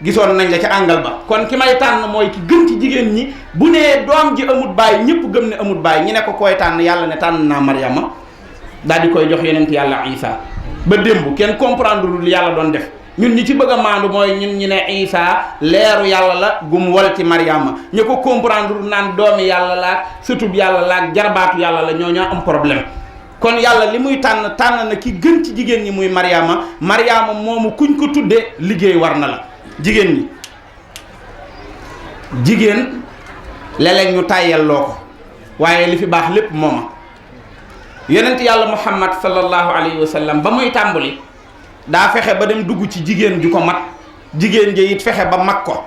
gisoon nañ la ca àngal ba kon ki may tànn mooy ki gën ci jigéen ñi bu nee doom ji amut baay ñëpp gëm ne amut baay ñu ne ko koy tànn yàlla ne tànn naa Mariama daal di koy jox yonent yàlla Isa ba démb kenn comprendre lu yàlla doon def ñun ñi ci bëgg a maandu mooy ñun ñu ne Isa leeru yàlla la gum wal ci Mariama ñu ko comprendre naan doomi yàlla laak sëtub yàlla laak jarbaatu yàlla la ñoo am problème kon yàlla li muy tànn na ki gën ci jigéen ñi muy Mariama moomu kuñ ko tuddee liggéey war na la jigéen léeg-léeg ñu tàyyel loo ko waaye li fi baax lépp mooma yonent yàlla Muhammad sallallahu alayhi wa sallam ba muy tàmbali daa fexe ba dem dugg ci jigéen ju ko mat jigéen ji it fexe ba mag ko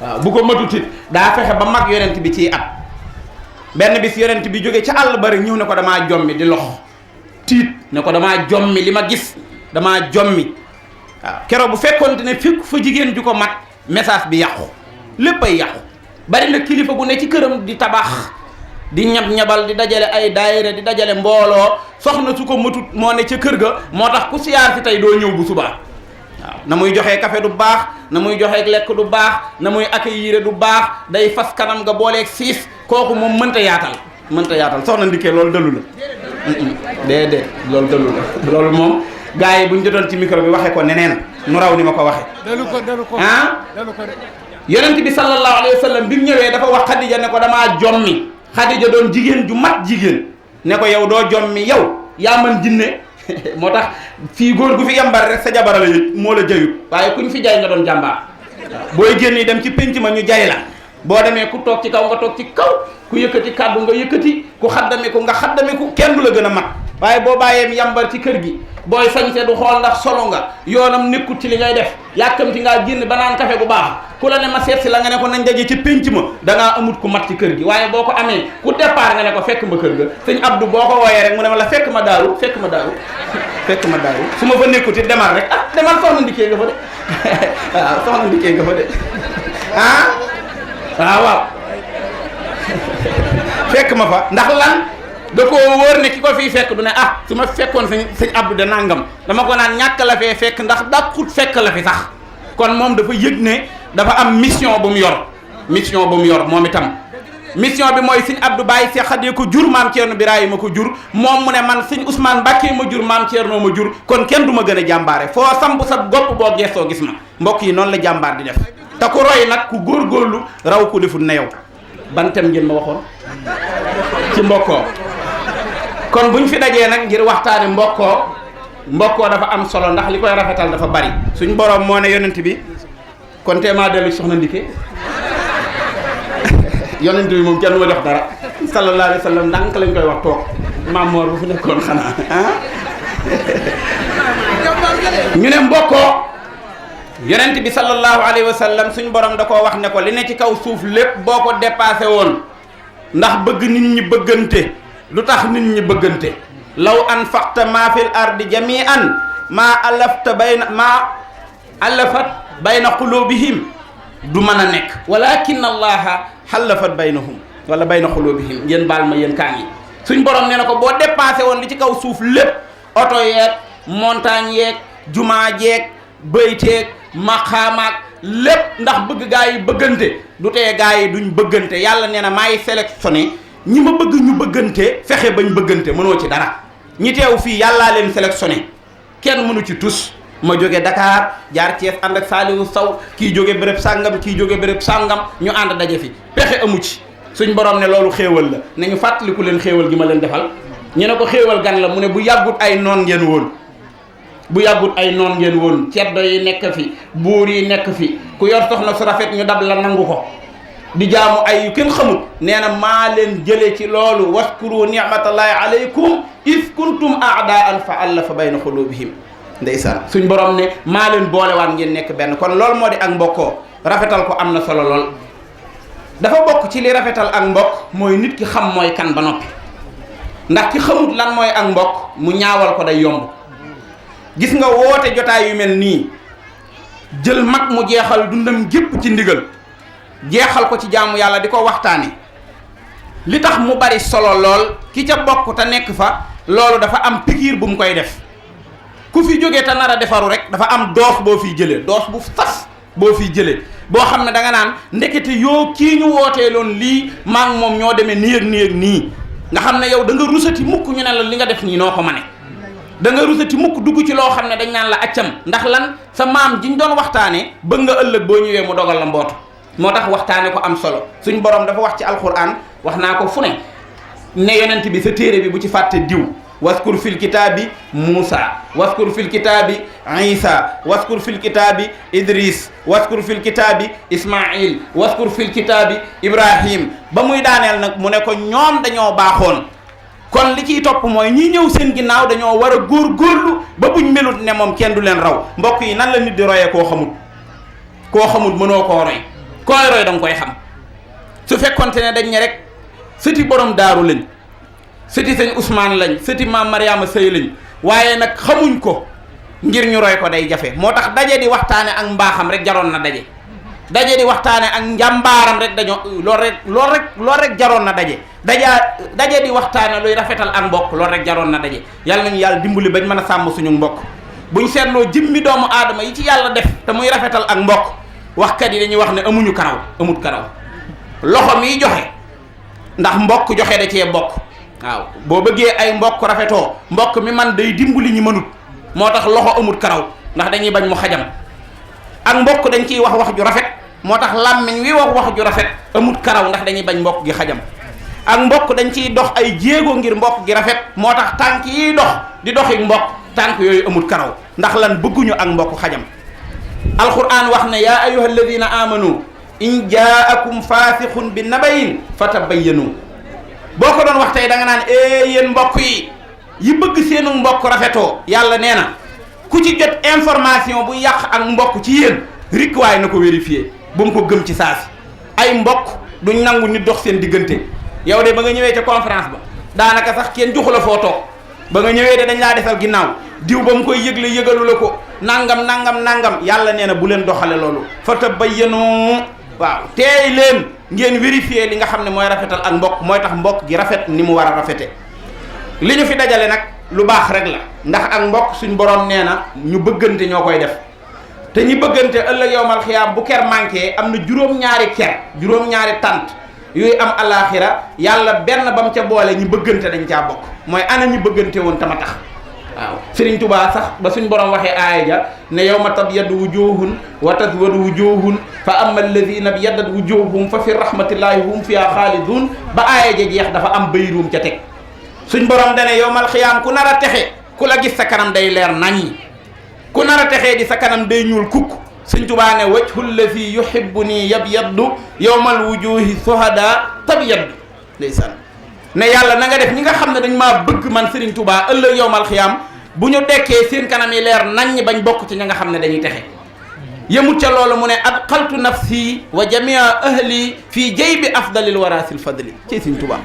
waaw bu ko matut it daa fexe ba mag yonent bi ciy at benn bis yonent bi jóge ca àll bari ñëw ne ko damaa jommi di lox tiit ne ko damaa jommi li ma gis damaa jommi waaw keroog bu fekkoonte ne fekk fa jigéen ju ko mat message bi yàqu léppay yàqu bari na kilifa gu ne ci këram di tabax di ñab-ñabal di dajale ay daayira di dajale mbooloo soxna su ko matut moo ne ca kër ga moo tax ku siyaar fi tey doo ñëw bu subaa waaw na muy joxee café du baax na muy joxee lekk du baax na muy accueillir du baax day fas kanam nga booleeg siis kooku moom mënta yaatal soxna Ndikke loolu dalu la déedéet loolu dalu la loolu moom gars yi bu ñu jotoon ci micro bi waxee ko neneen nu raw ni ma ko waxee dalu ko yonent bi sallallahu alayhi wa sallam bi mu ñëwee dafa wax Xadija ne ko damaa jommi Xadija doon jigéen ju mat jigéen ne ko yow doo jommi yow yaa mën jinne moo tax fii góor gu fi yambar rek sa jabara la yëg moo la jayut waaye kuñ fi jay nga doon jàmbaar booy génn yi dem ci pénc ma ñu jay la boo demee ku toog ci kaw nga toog ci kaw ku yëkkati kàddu nga yëkkati ku xaddamiku nga xaddamiku kenn du la gën a mat waaye boo bàyyeem yambar ci kër gi booy sañse du xool ndax solo nga yoonam nekkut ci li ngay def yàkkamti ngaa génn ba naan kafe bu baax ku la ne ma seet si la nga ne ko nañ daje ci pénc ma dangaa amut ku mat ci kër gi waaye boo ko amee ku départ nga ne ko fekk ma kër ga sëñ Abdou boo ko wooyee rek mu ne ma la fekk ma daaru su ma fa nekkut it demal rek demal soxna Ndikke nga fa de waaw soxna Ndikke nga fa de waaw fekk ma fa ndax lan da koo wóor ne ki ko fii fekk du ne ah su ma fekkoon sëñ Abdou de nangam dama ko naan ñàkk la fee fekk ndax dàqut fekk la fi sax kon moom dafa yëg ne dafa am mission bu mu yor moom itam mission bi mooy sëñ Abdou Baye Cheikh Khady ko jur maam Thierno Birahima ko jur moom mu ne man sëñ Ousmane Mbacké ma jur maam Thierno ma jur kon kenn du ma gën a jàmbaare foo samp sa gopp boo geesoo gis ma mbokk yi noonu la jàmbaar di def te ku roy nag ku góorgóorlu raw ku deful ne yow ban tem ngeen ma waxoon ci mbokkoo kon buñ fi dajee nag ngir waxtaane mbokkoo dafa am solo ndax li koy rafetal dafa bari suñ borom moo ne yonent bi kon teemaa dellu soxna Ndike yonent bi moom kenn ma jox dara sallallahu alayhi wa sallam ndànk lañ koy wax toog Maam Moor bu fi nekkoon xanaa ñu ne mbokkoo yonent bi sallallahu alayhi wa sallam suñ borom da koo wax ne ko li ne ci kaw suuf lépp boo ko dépassé woon ndax bëgg nit ñi bëggante lu tax nit ñi bëggante law anfaqta ma fil ardi jami'an maa allafat bayna qulubihim du mën a nekk walakin allaha xallafat baynahum wala bayna qulubihim ngeen baal ma yéen kaan yi suñ borom nee na ko boo dépassé woon li ci kaw suuf lépp oto yeeg montagne yeeg jumaa jeeg bëyteeg maqaamaak lépp ndax bëgg gaa yi bëggante du tee gaa yi duñ bëggante yàlla nee na maay sélectionné ñi ma bëgg ñu bëggante fexe bañ bëggante mënoo ci dara ñi teew fii yàllaa leen sélectionné kenn mënu ci tus ma jóge Dakar jaar Thiès ànd ak Saliou Sow kii jóge béréb sàngam kii jóge béréb sàngam ñu ànd daje fi pexe amu ci suñ borom ne loolu xéewal la ne ñu fàttaliku leen xéewal gi ma leen defal ñu ne ko xéewal gan la mu ne bu yàggut ay noon ngeen woon ceddo yi nekk fi buur yi nekk fi ku yor soxna su rafet ñu dab la nangu ko di jaamu ay yu kenn xamut nee na maa leen jële ci loolu waskuru ni'matallahi alaykum is kuntum a'daan fa allafa bayna qulubihim ndeysaan suñ borom ne maa leen boolewaat ngeen nekk benn kon loolu moo di ak mbokkoo rafetal ko am na solo lool dafa bokk ci li rafetal ak mbokk mooy nit ki xam mooy kan ba noppi ndax ki xamut lan mooy ak mbokk mu ñaawal ko day yomb gis nga woote jotaay yu mel nii jël mag mu jeexal dundam gépp ci ndigal jeexal ko ci jaamu yàlla di ko waxtaane li tax mu bari solo lool ki ca bokk te nekk fa loolu dafa am pikiir bu mu koy def ku fi jógee te nar a defaru rek dafa am doos boo fiy jëlee doos bu sas boo fiy jëlee boo xam ne da nga naan ndekete yoo kii ñu wootee loon lii maa ngi moom ñoo demee nii ak nii ak nii nga xam ne yow da nga rusati mukk ñu ne la li nga def nii noo ko mane da nga rusati mukk dugg ci loo xam ne dañ naan la accam ndax lan sa maam jiñ doon waxtaanee bëgg nga ëllëg boo ñëwee mu dogal la mbootu moo tax waxtaane ko am solo suñ borom dafa wax ci alquran wax naa ko fu ne yonent bi sa téere bi bu ci fàtte diw waskur fil kitaabi Muusa waskur fil kitaabi Isa waskur fil kitaabi Idris waskur fil kitaabi Ismail waskur fil kitaabi Ibrahim ba muy daaneel nag mu ne ko ñoom dañoo baaxoon kon li ciy topp mooy ñi ñëw seen ginnaaw dañoo war a góorgóorlu ba buñ melut ne moom kenn du leen raw mbokk yi nan la nit di royee koo xamut mënoo koo roy koy roy danga koy xam su fekkonte ne dañ ne rek sëti borom daaru lañ sëti sëñ Ousmane lañ sëti maam Mariama Sëy lañ waaye nag xamuñ ko ngir ñu roy ko day jafe moo tax daje di waxtaane ak mbaaxam rek jaroon na daje di waxtaane ak njàmbaaram rek dañoo loolu rek jaroon na daje di waxtaane luy rafetal ak mbokk loolu rek jaroon na daje yàlla nañu yàlla dimbali bañ mën a sàmm suñu mbokk buñ seetloo jëmmi doomu aadama yi ci yàlla def te muy rafetal ak mbokk waxkat yi dañuy wax ne amut karaw loxo miy joxe ndax mbokk joxe da cee bokk waaw boo bëggee ay mbokk rafetoo mbokk mi man day dimbali ñi mënut moo tax loxo amut karaw ndax dañuy bañ mu xajam ak mbokk dañ ciy wax ju rafet moo tax làmmiñ wi wax ju rafet amut karaw ndax dañuy bañ mbokk gi xajam ak mbokk dañ ciy dox ay jéego ngir mbokk gi rafet moo tax tànk yiy dox di doxi mbokk tànk yooyu amut karaw ndax lan bëgguñu ak mbokk xajam alquran wax ne yaa ayyuha alladina amanu in jaakum faasiqun bi nabayin fatabayyanu boo ko doon wax tey da nga naan yéen mbokk yi bëgg seenu mbokk rafetoo yàlla nee na ku ci jot information bu yàq ak mbokk ci yéen rik waaye na ko vérifier bu mu ko gëm ci saasi ay mbokk duñ nangu nit dox seen diggante yow de ba nga ñëwee ca conférence ba daanaka sax kenn joxu la foo toog ba nga ñëwee de dañ laa defal ginnaaw diw ba mu koy yëgle yëgalu la ko nangam yàlla nee na bu leen doxale loolu fatabayyanu waaw teey leen ngeen vérifier li nga xam ne mooy rafetal ak mbokk mooy tax mbokk gi rafet ni mu war a rafete li ñu fi dajale nag lu baax rek la ndax ak mbokk suñ borom nee na ñu bëggante ñoo koy def te ñi bëggante ëllëg yowmal xiyaam bu ker manqué am na juróom-ñaari ker juróom-ñaari tant yooyu am alaxira yàlla benn ba mu ca boole ñi bëggante dañ caa bokk mooy ana ñi bëggante woon tama tax waaw Serigne Touba sax ba suñ borom waxee aaya ja ne yawma tabyaddu wujuhun wa taswadu wujuhun fa amma alladhina byaddat wujuhum fa fi rahmatillahi hum fiha khalidun ba aaya ja jeex dafa am bayruum ca teg suñ borom dane yowmal xiyaam ku nar a texe ku la gis sa kanam day leer naññi ku nar a texee di sa kanam day ñuul kukk Sëñ Tuubaa ne wajhul lazi yuhibbuni yabyaddu yawmal wujuhi suhada tabyaddu ndeysaan ne yàlla na nga def ñi nga xam ne dañ maa bëgg man Sëriñ Tuubaa ëllëg yawmal xiyaam bu ñu dekkee seen kanam yi leer naññ bañ bokk ci ñi nga xam ne dañuy texe yemut ca loolu mu ne adxaltu nafsi wa jamia ahli fii jaybi afdalil warasil fadli ci Sëriñ Tuubaa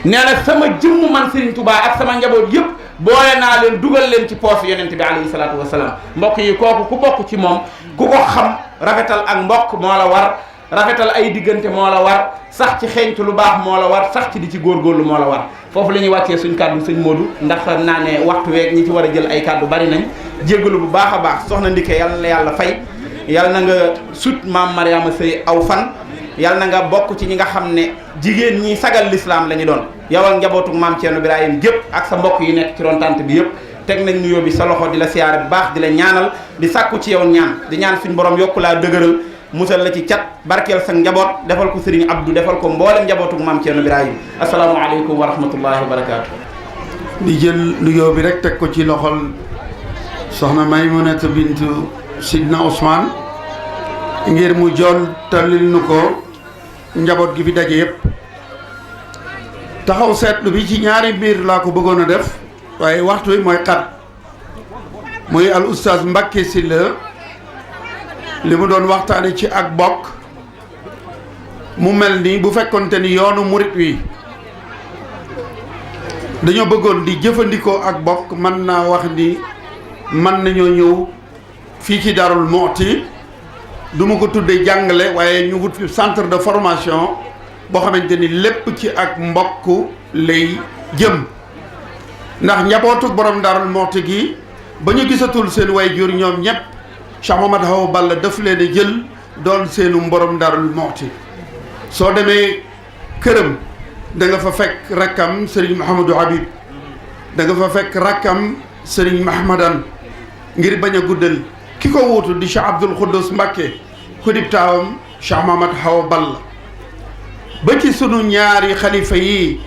nee na sama jëmm man Sëriñ Tuubaa ak sama njaboot yëpp boole naa leen dugal leen ci poos yonent bi alayhi salaatu wasalaam mbokk yi kooku ku bokk ci moom ku ko xam rafetal ak mbokk moo la war rafetal ay diggante moo la war sax ci xeeñtu lu baax moo la war sax ci di ci góorgóorlu moo la war foofu la ñuy wàccee suñ kàddu sëñ Modou ndax naa ne waxtu weeg ñi ci war a jël ay kàddu bari nañ jéggalu bu baax a baax soxna Ndike yàlla na la yàlla fay yàlla na nga sut maam Mariama Sëy aw fan yàlla na nga bokk ci ñi nga xam ne jigéen ñi sagal l'islam la ñu doon yow ak njabootu maam Thierno Birahim gépp ak sa mbokk yi nekk ci ron tànt bi yëpp teg nañ nuyoo bi sa loxo di la siyaare bu baax di la ñaanal di sàkku ci yow ñaan di ñaan suñ borom yokku laa dëgëral musal la ci cat barkeel sa njaboot defal ko Serigne Abdou defal ko mboolem njabootu maam Thierno Birahim asalaamaaleykum wa rahmatullahi wa barakaatu. di jël nuyoo bi rek teg ko ci loxol soxna Maymunata bintu Sidna Ousmane ngir mu jool talil nu ko njaboot gi fi daje yëpp taxaw seetlu bi ci ñaari mbir laa ko bëggoon a def waaye waxtu wi mooy xat muy al oustaz Mbacké Sylla li mu doon waxtaane ci ak bokk mu mel ni bu fekkonte ni yoonu murit wi dañoo bëggoon di jëfandikoo ak bokk mën naa wax ni mën nañoo ñëw fii ci Darou Mouhty du ma ko tuddee jàngale waaye ñu wut fi centre de formation boo xamante ni lépp ci ak mbokk lay jëm ndax njabootu borom Darou Mouhty gi ba ñu gisatul seen wayjur ñoom ñëpp Cheikh Mamadou Hawa Balla daf leen a jël doon seenu borom Darou Mouhty soo demee këram da nga fa fekk rakkam Serigne Mouhamadou Habib da nga fa fekk rakkam Serigne Mahmadan ngir bañ a guddal ki ko wuutu di Cheikh Abdoul Khoudous Mbacké ku dib taawam Cheikh Mamadou Hawa Balla ba ci sunu ñaari xalifa yi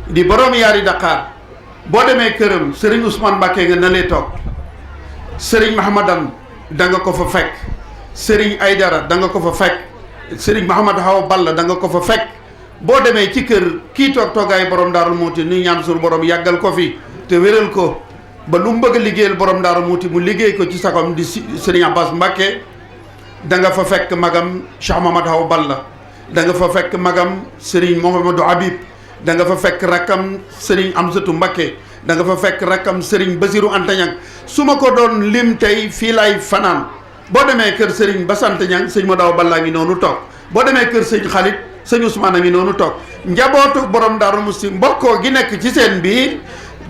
di borom yaari Dakar boo demee këram Serigne Ousmane Mbacké nga na lay toog Serigne Mahmadan da nga ko fa fekk Serigne Aydara da nga ko fa fekk Serigne Mouhamadou Hawa Balla da nga ko fa fekk boo demee ci kër kii toog toogaay borom Darou Mouhty nuy ñaan suñu borom yàggal ko fi te wéral ko ba lu mu bëgg a liggéeyal borom Darou Mouhty mu liggéey ko ci sagom di Serigne Abbas Mbacké da nga fa fekk magam Cheikh Mamadou Hawa Balla da nga fa fekk magam Serigne Mouhamadou Habib da nga fa fekk rakkam Serigne Amsatou Mbacké da nga fa fekk rakkam Serigne Basirou Anta Niang su ma ko doon lim tey fii lay fanaan boo demee kër Serigne Bassante Niang sëñ Modou Hawa Balla ngi noonu toog boo demee kër sëñ Khalid sëñ Ousmane a ngi noonu toog njabootu borom Darou Mouhty mbokkoo gi nekk ci seen biir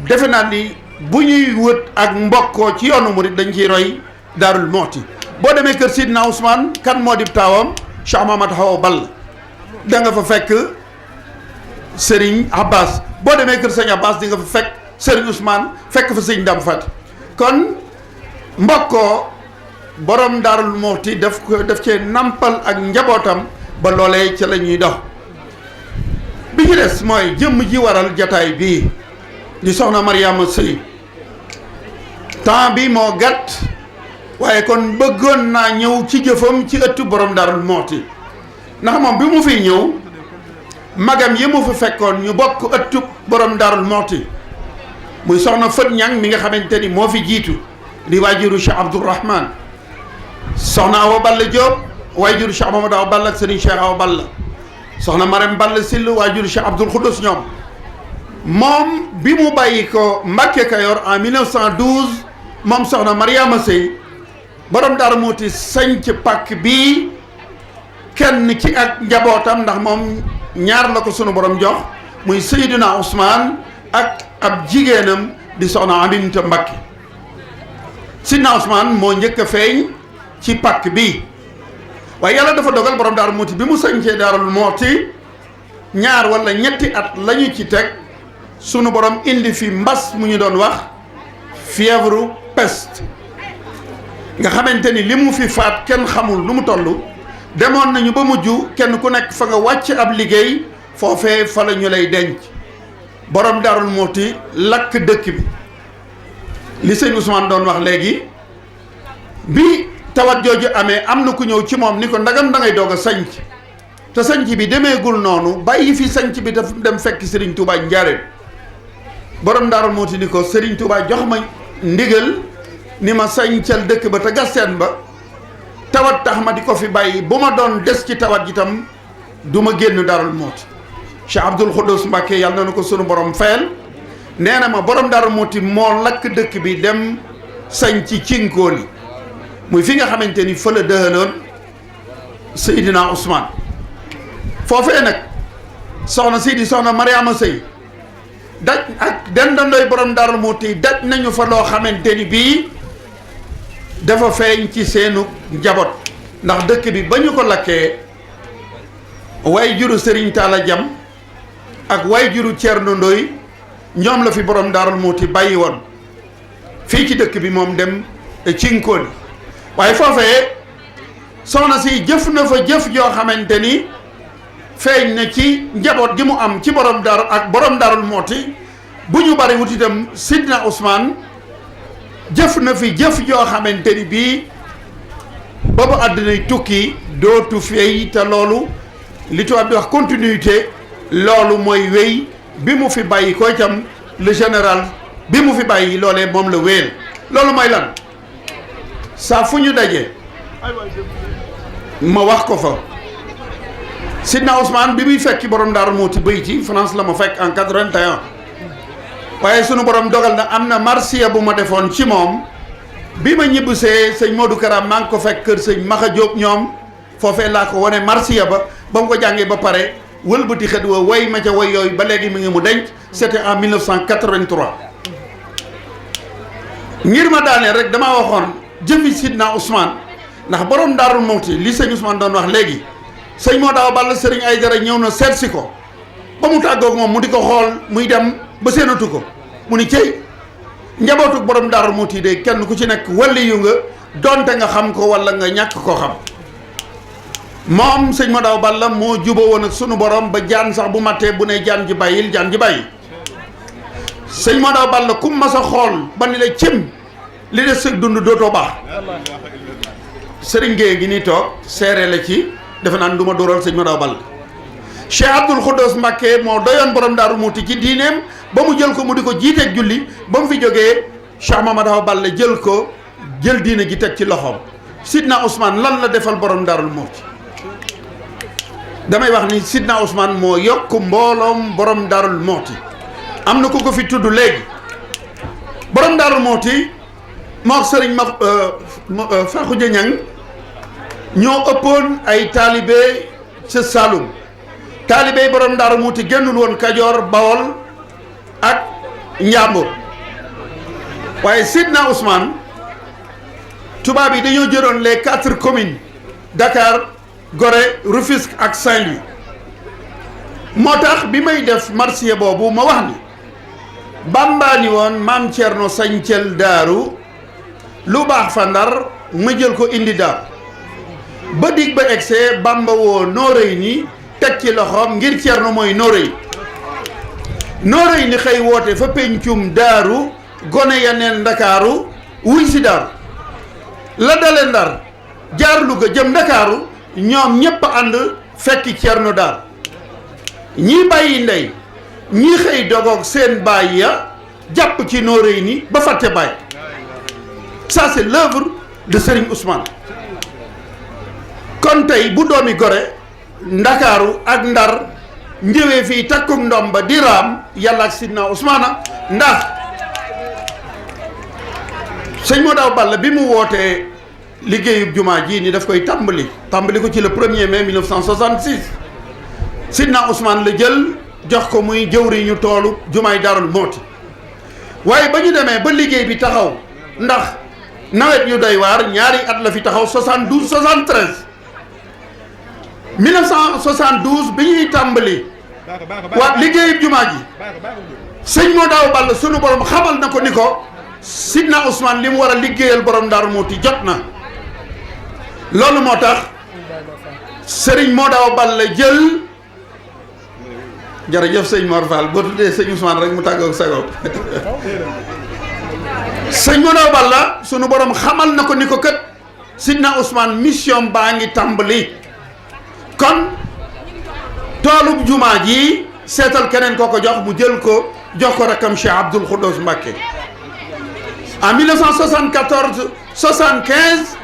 defe naa ni bu ñuy wët ak mbokkoo ci yoonu murid dañ ciy roy Darou Mouhty boo demee kër Sidna Ousmane kan moo di taawam Cheikh Mamadou Hawa Balla da nga fa fekk Serigne Abbas boo demee kër sëñ Abbas di nga fa fekk Serigne Ousmane fekk fa sëñ Dam Fat kon mbokkoo borom Darou Mouhty daf cee nampal ak njabootam ba loolee ca la ñuy dox bi ci des mooy jëmm ji waral jataay bii di soxna Mariama Sëy temps bi moo gàtt waaye kon bëggoon naa ñëw ci jëfam ci ëttu borom Darou Mouhty ndax moom bi mu fiy ñëw magam yi mu fi fekkoon ñu bokk ëttu borom Darou Mouhty muy soxna Fët Ñang mi nga xamante ni moo fi jiitu di waajuru Cheikh Abdourahman soxna Awa Balla Diop waajuru Cheikh Mamadou Awa Balla ak Serigne Cheikh Awa Balla soxna Marème Balla Sill waajuru Cheikh Abdoul Khoudous ñoom moom bi mu bàyyi ko Mbacké Kayor en 1912 moom soxna Mariama Sëy borom Darou Mouhty sañ ci pàkk bii kenn ci ak njabootam ndax moom ñaar la ko sunu borom jox muy Seydina Ousmane ak ab jigéenam di soxna Aminta Mbakke. Sidna Ousmane moo njëkk a feeñ ci pàkk bi waaye yàlla dafa dogal borom Daaru Muxti bi mu sañcee Daarul Muxti 2 wala ñetti at lañu ci teg sunu borom indi fi mbas mu ñu doon wax fièvre peste nga xamante ni li mu fi faat kenn xamul lu mu toll. demoon nañu ba mujj kenn ku nekk fa nga wàcc ab liggéey foofee fa la ñu lay denc borom Daarul Muxti lakk dëkk bi li sëñ Ousmane doon wax léegi bi tawat jooju amee am na ku ñëw ci moom ni ko ndagam da ngay doog a sanc te sanc bi demeegul noonu bàyyi fi sanc bi daf dem fekk Serigne Touba Njaaréem borom Daarul Muxti ni ko Serigne Touba jox ma ndigal ni ma sancal dëkk ba te gasteen ba tawat tax ma di ko fi bàyyi bu ma doon des ci tawat ji tam du ma génn Daarul Muxti Cheikh Abdoul Khoudous Mbacké yàlla na ko sunu borom fayal nee na ma borom Daarul Muxti moo lakk dëkk bi dem sañ ci Cinkóoli muy fi nga xamante ni fa la dëhaloon Seydina Ousmane foofee nag soxna Mariama Sëy daj ak dendandooy borom Daarul Muxti daj nañu fa loo xamante ni bii dafa feeñ ci seenu njaboot ndax dëkk bi ba ñu ko lakkee way juru Serigne Talla Jam ak way juru Thierno Ndoy ñoom la fi borom Daarul Muxti bàyyi woon fii ci dëkk bi moom dem Cinkóoli waaye foofee soxna si jëf na fa jëf joo xamante ni feeñ na ci njaboot gi mu am ci borom Daarul Muxti bu ñu bari wut itam Sidna Ousmane jëf na fi jëf joo xamante ni bii boobu àddinay tukki dootu fey te loolu li tubaab di wax continuité loolu mooy wéy bi mu fi bàyyi ko itam le général bi mu fi bàyyi loolee moom la wéyal loolu mooy lan saa fu ñu daje ma wax ko fa Sidna Ousmane bi muy fekki borom Daarul Muxti Bayti France la ma fekk en 81 waaye sunu borom dogal na am na marsiya bu ma defoon ci moom bi ma ñibbisee sëñ Modou Karam maa ngi ko fekk kër sëñ Maxa Diop ñoom foofee laa ko wane marsiya ba mu ko jàngee ba pare wëlbati xet wa way ma ca way yooyu ba léegi mi ngi mu denc c'était en 1983 ngir ma daaneel rek damaa waxoon jëfi Sidna Ousmane ndax borom Daarul Muxti li sëñ Ousmane doon wax léegi sëñ moo daaw ball Serigne Aydara ñëw na seet si ko ba mu tàggoog moom mu di ko xool muy dem ba séenatu ko mu ni cey njabootu borom Daarul Muxti de kenn ku ci nekk wàlli yu nga donte nga xam ko wala nga ñàkk ko xam moom sëñ ma daaw balla moo juba woon ak sunu borom ba jaan sax bu mattee bu ne jaan ji bàyyil jaan ji bàyyi sëñ ma daaw balla kum ma sa xool ba ni la cim li des sëg dund dootoo baax sëriñ Gueye gi ni toog seere la ci defe naan du ma dóoral sëñ ma daaw balla Cheikh Abdoul Khoudous Mbacké moo doyoon borom Daarul Muxti ci diineem ba mu jël ko mu di ko jiiteeg julli ba mu fi jógee Cheikh Mamadou Awa Balla jël diine ji teg ci loxoom Sidna Ousmane lan la defal borom Daarul Muxti damay wax ni Sidna Ousmane moo yokk mbooloom borom Daarul Muxti am na ku ko fi tudd léegi borom Daarul Muxti moo sëriñ Faxu Ñaŋ ñoo ëppoon ay taalibe ca Saloum taalibe borom Daarul Muxti génnul woon Kajoor Bawol ak Njàmbur waaye Sidna Ousmane tubaab yi dañoo jëloon les 4 communes Dakar Gorée Rufisque ak Saint-Louis moo tax bi may def marsiya boobu ma wax ni bàmbaani woon maam Thierno sañcel daaru lu baax fa Ndar ma jël ko indi daaru ba dig ba egsee Bamba woo nóoréy ni teg ci loxoom ngir Thierno mooy nóoréy ni xëy woote fa pencum daaru gone ya neen Ndakaaru wuy si daaru la dale Ndar jaar Louga jëm Ndakaaru ñoom ñépp ànd fekki Thierno daar ñii bàyyi ndey ñii xëy dogoog seen baay ya jàpp ci nóoréy ni ba fàtte baay ça c'est l'œuvre de Serigne Ousmane kon tey bu doomi Gorée Ndakaaru ak Ndar njëwee fii takkuk ndomba di raam yàlla ak Sidna Ousmane ndax sëñ moo daaw Balla bi mu wootee liggéeyub jumaa ji ni daf koy tàmbali ko ci le 1er mai 1966 Sidna Ousmane la jël jox ko muy jëwriñu toolu jumaay Darou Mouhty waaye ba ñu demee ba liggéey bi taxaw ndax nawet yu doy waar ñaari at la fi taxaw 72 73 1972 bi ñuy tàmbali waa liggéeyu jumaa ji sëñ moo daaw ball sunu borom xamal na ko ni ko Sidna Ousmane li mu war a liggéeyal borom Darou Mouhty jot na loolu moo tax sëriñ moo daaw ball jël jërëjëf sëñ Mor Fall boo tuddee sëñ Ousmane rek mu tàggoog sago sëñ moo daaw ball sunu borom xamal na ko ni ko kat Sidna Ousmane mission baa ngi tàmbali kon toolub jumaa ji seetal keneen koo ko jox mu jël ko jox ko rakam Cheikh Abdoul Khoudous Mbacké en 1974 75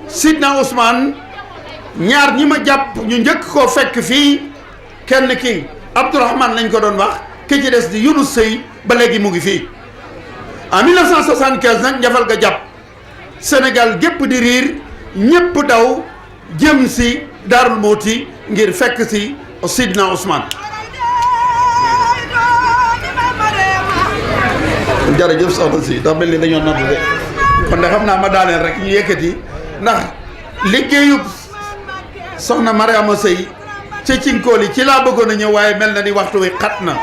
Sidna Ousmane ñaar ñi ma jàpp ñu njëkk koo fekk fii kenn ki Abdourahmane lañ ko doon wax ki ci des di Younous Sey ba léegi mu ngi fii en 1975 nag njafal ga jàpp Sénégal gépp di riir ñépp daw jëm si Darou Mouhty ngir fekk si Sidna Ousmane jërëjëf soxna si dafa mel ni dañoo nodd de kon de xam naa ma daaneel rek ñu yëkkati ndax liggéeyub soxna Mariama Sey ci Cinkooli ci laa bëggoon a ñëw waaye mel na ni waxtu wi xat na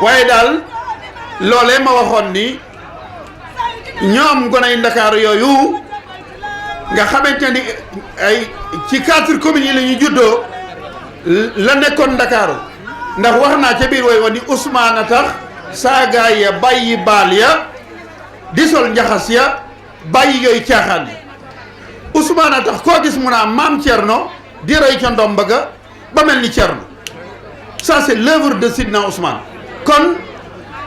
waaye daal loolee ma waxoon ni ñoom goney Ndakaaru yooyu nga xamante ni ay ci 4 communes yi la ñu juddoo la nekkoon Ndakaaru ndax wax naa ca biir way wa ni Ousmane a tax saagaay ya bàyyi baal ya di sol njaxas ya bàyyi yooyu caaxaan yi Ousmane a tax koo gis mu naa maam Thierno di roy ca ndomba ga ba mel ni Thierno ça c'est l'œuvre de Sidna Ousmane kon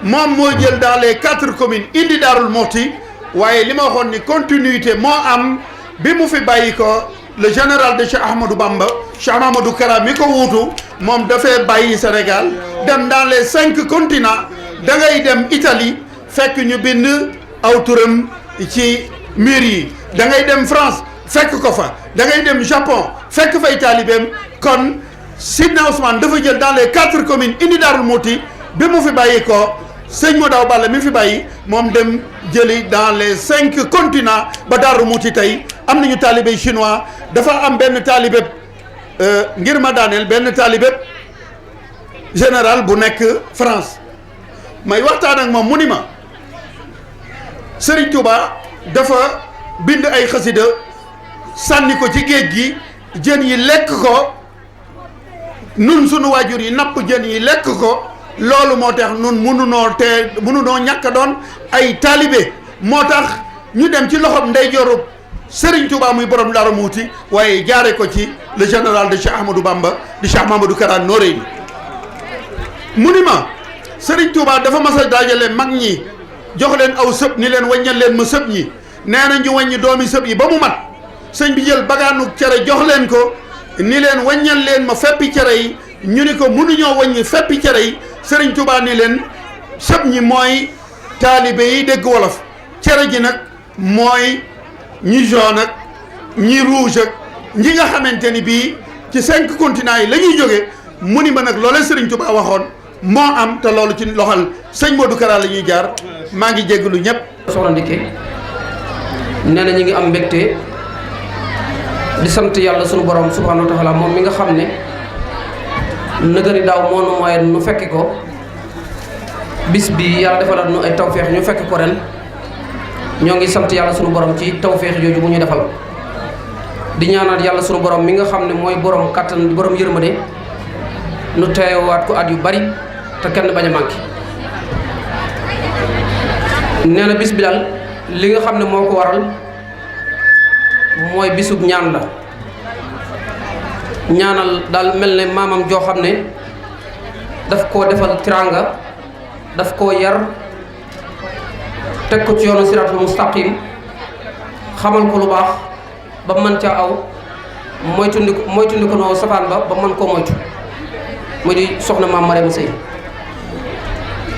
moom moo jël dans les 4 communes indi Darou Mouhty waaye li ma waxoon ni continuité moo am bi mu fi bàyyi ko le général de Cheikh Ahmadou Bamba Cheikh Ahmadou Kara mi ko wuutu moom dafay bàyyi Sénégal dem dans les 5 continents da ngay dem Italie fekk ñu bind aw turam ci mur yi da ngay dem France fekk ko fa da ngay dem Japon fekk fay taalibeem kon Sidna Ousmane dafa jël dans les 4 communes indi Darou Mouhty bi mu fi bàyyi ko sëñ Modaw Balla mi fi bàyyi moom dem jëli dans les 5 continents ba Darou Mouhty tey am nañu taalibe chinois dafa am benn taalibe ngir ma daaneel benn taalibe général bu nekk France may waxtaan ak moom mu ni ma Serigne Touba dafa bind ay xasida sànni ko ci géej gi jën yi lekk ko nun sunu waajur yi napp jën yi lekk ko loolu moo tax nun mënunoo ñàkk doon ay taalibe moo tax ñu dem ci loxob ndeyjooru Serigne Touba muy borom Darou Mouhty waaye jaare ko ci le général de Cheikh Ahmadou Bamba di Cheikh Mamadou Kara Noreyni mu ni ma Serigne Touba dafa mas a dajale mag ñi jox leen aw sëb ni leen waññal leen ma sëb ñi nee na ñu waññi doomi sëb yi ba mu mat sëñ bi jël bagaanu cere jox leen ko ni leen waññal leen ma feppi cere yi ñu ni ko mënuñoo waññi feppi cere yi Serigne Touba ni leen sëb ñi mooy taalibe yi dégg wolof cere ji nag mooy ñi jaune ak ñi rouge ak ñi nga xamante ni bii ci 5 continents yi la ñuy jóge mu ni ma nag loolee Serigne Touba waxoon moo am te loolu ci loxal sëñ Modou Kara la ñuy jaar maa ngi jégalu ñëpp. soxna Ndike nee na ñu ngi am mbégte di sant yàlla sunu borom subhanahu wa taala moom mi nga xam ne nëgëri daaw moo nu mooy nu fekki ko bis bi yàlla defalaat nu ay tawféex ñu fekk ko ren ñoo ngi sant yàlla sunu borom ci tawféex jooju mu ñu defal di ñaanaat yàlla sunu borom mi nga xam ne mooy borom kattan borom yërmande nu teewaat ko at yu bari te kenn bañ a manqué nee na bis bi daal li nga xam ne moo ko waral mooy bisub ñaan la ñaanal daal mel ne maamam joo xam ne daf koo defal tiranga daf koo yar teg ko ci yoonu siraatul mustaqim xamal ko lu baax ba mën caa aw moytundi ko noo safaan ba mën koo moytu muy di soxna maam Mariama Sey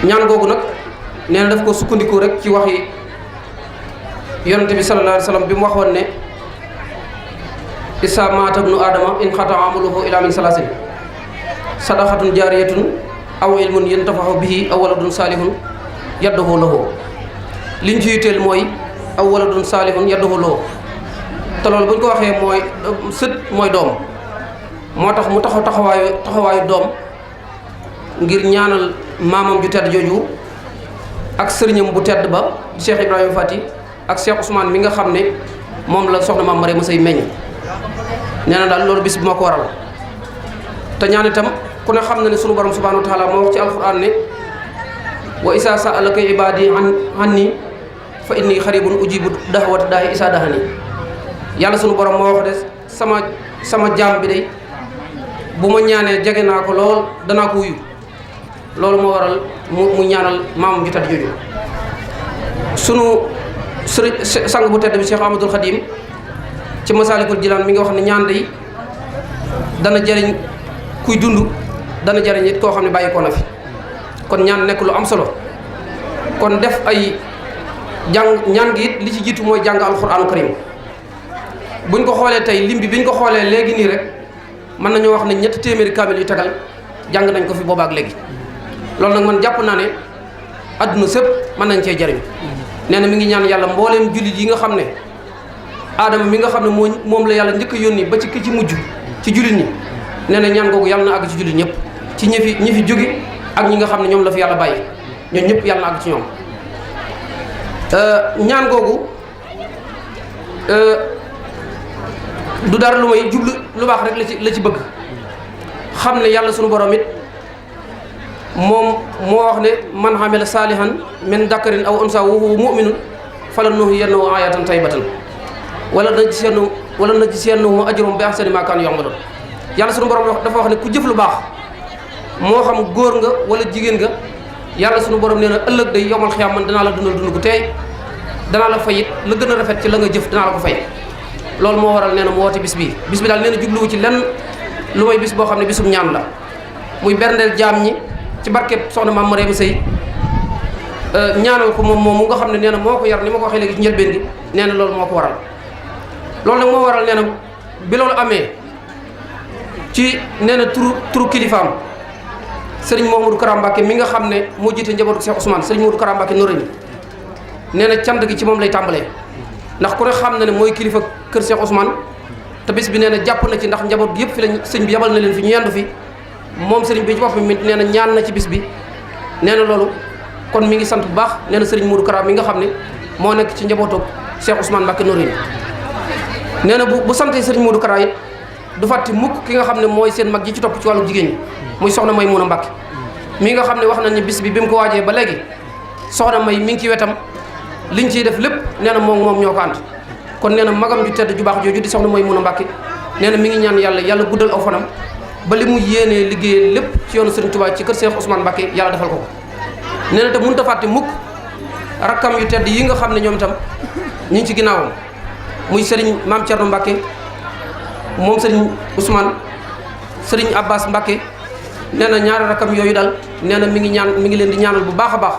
ñaan googu nag nee na daf ko sukkandiku rek ci waxi yonente bi sallallahu alayhi wa sallam bi mu waxoon ne isa maata ibnu adama in xata amaluhu ila min salasin sadaqatun jaariyatun aw ilmun yantafaxu bihi aw waladun saalihun yadduhu lahu liñ ci yitteel mooy aw waladun saalihun yadduhu lahu te loolu bu ñu ko waxee mooy sët mooy doom moo tax mu taxawaayu doom ngir ñaanal maamam ju tedd jooju ak sëriñam bu tedd ba Cheikh Ibrahima Fati ak Cheikh Ousmane mi nga xam ne moom la soxna maam Mariama Sey meññ nee na daal loolu bis bi moo ko waral te ñaan itam ku ne xam na ne sunu borom subhanahu wa taala moo wax ci alquran ne wa isa sa'alaka ibadi anni fa inni xaribun ujibu dahwata daahi isa dahani yàlla sunu borom moo wax de sama jaam bi de bu ma ñaanee jege naa ko lool danaa ko wuyu loolu moo waral mu ñaanal maamam ju tedd jooju sunu sëriñ sang bu tedd bi Cheikh Ahmadul Khadim ci Masaalikul Jinaan mi nga wax ne ñaan de dana jëriñ kuy dund dana jëriñ it koo xam ne bàyyi ko na fi kon ñaan nekk lu am solo kon def ay ñaan gi it li ci jiitu mooy jàng alxuraanu karim buñ ko xoolee tey lim bi biñ ko xoolee léegi nii rek mën nañoo wax ne ñetti téeméeri kaamil yu tegal jàng nañ ko fi boobaak léegi loolu nag man jàpp naa ne adduna sëpp mën nañ cee jariñ nee na mi ngi ñaan yàlla mbooleem jullit yi nga xam ne aadama mi nga xam ne moom la yàlla njëkk a yónni ba ci ki ci mujj ci jullit ñi nee na ñaan googu yàlla na àgg ci jullit ñëpp ci ñi fi jóge ak ñi nga xam ne ñoom la fi yàlla bàyyi ñoom ñëpp yàlla na àgg ci ñoom ñaan googu du dara lu may jublu lu baax rek la ci bëgg xam ne yàlla sunu borom it moom moo wax ne man amila saalihan min dakarin aw unsa wa huwa mu'minun falanuhyiyannahu hayatan tayyibatan wala najziyannahum ajrahum bi ahsani ma kaanu ya'malun yàlla sunu borom dafa wax ne ku jëf lu baax moo xam góor nga wala jigéen nga yàlla sunu borom nee na ëllëg day yowmal xiyaam man danaa la dundal dund gu teey danaa la fay it la gën a rafet ci la nga jëf danaa la ko fay loolu moo waral nee na mu woote bis bi daal nee na jubluwu ci lenn lu may bis boo xam ne bisum ñaan la muy berndeel jaam ñi ci barkeb soxna maam Mariama Sey ñaanal ko moom moomu nga xam ne nee na moo ko yar ni ma ko waxee léegi ci njëlbeen gi nee na loolu moo ko waral loolu nag moo waral nee na bi loolu amee ci nee na turu kilifaam sëriñ Mouhamadou Kara Mbacké mi nga xam ne moo jiite njabootu Cheikh Ousmane sëriñ Mouhamadou Kara Mbacké Noreyni nee na cant gi ci moom lay tàmbalee ndax ku ne xam na ne mooy kilifa kër Cheikh Ousmane te bis bi nee na jàpp na ci ndax njaboot gi yëpp fi la sëñ bi yabal na leen fi ñu yendu fi moom sëriñ bi ci boppam mi nee na ñaan na ci bis bi nee na loolu kon mi ngi sant bu baax nee na sëriñ Modou Kara mi nga xam ne moo nekk ci njabootu Cheikh Ousmane Mbacké Noreyni nee na bu santee sëriñ Modou Kara it du fàtte mukk ki nga xam ne mooy seen mag ji ci topp ci wàllu jigéen ñi muy soxna Maymuna Mbacké mi nga xam ne wax nañ ne bis bi mu ko waajee ba léegi soxna May mi ngi ci wetam liñ ciy def lépp nee na moom ñoo ko ànd kon nee na magam ju tedd ju baax jooju di soxna Maymuna Mbacké nee na mi ngi ñaan yàlla guddal aw fanam ba li mu yéenee liggéey lépp ci yoonu Serigne Touba ci kër Cheikh Ousmane Mbacké yàlla defal ko ko nee na te mënut a fàtte mukk rakkam yu tedd yi nga xam ne ñoom itam ñu ngi ci ginnaawam muy Serigne Mame Thierno Mbacké moom Serigne Ousmane Serigne Abbas Mbacké nee na ñaari rakkam yooyu daal nee na mi ngi leen di ñaanal bu baax a baax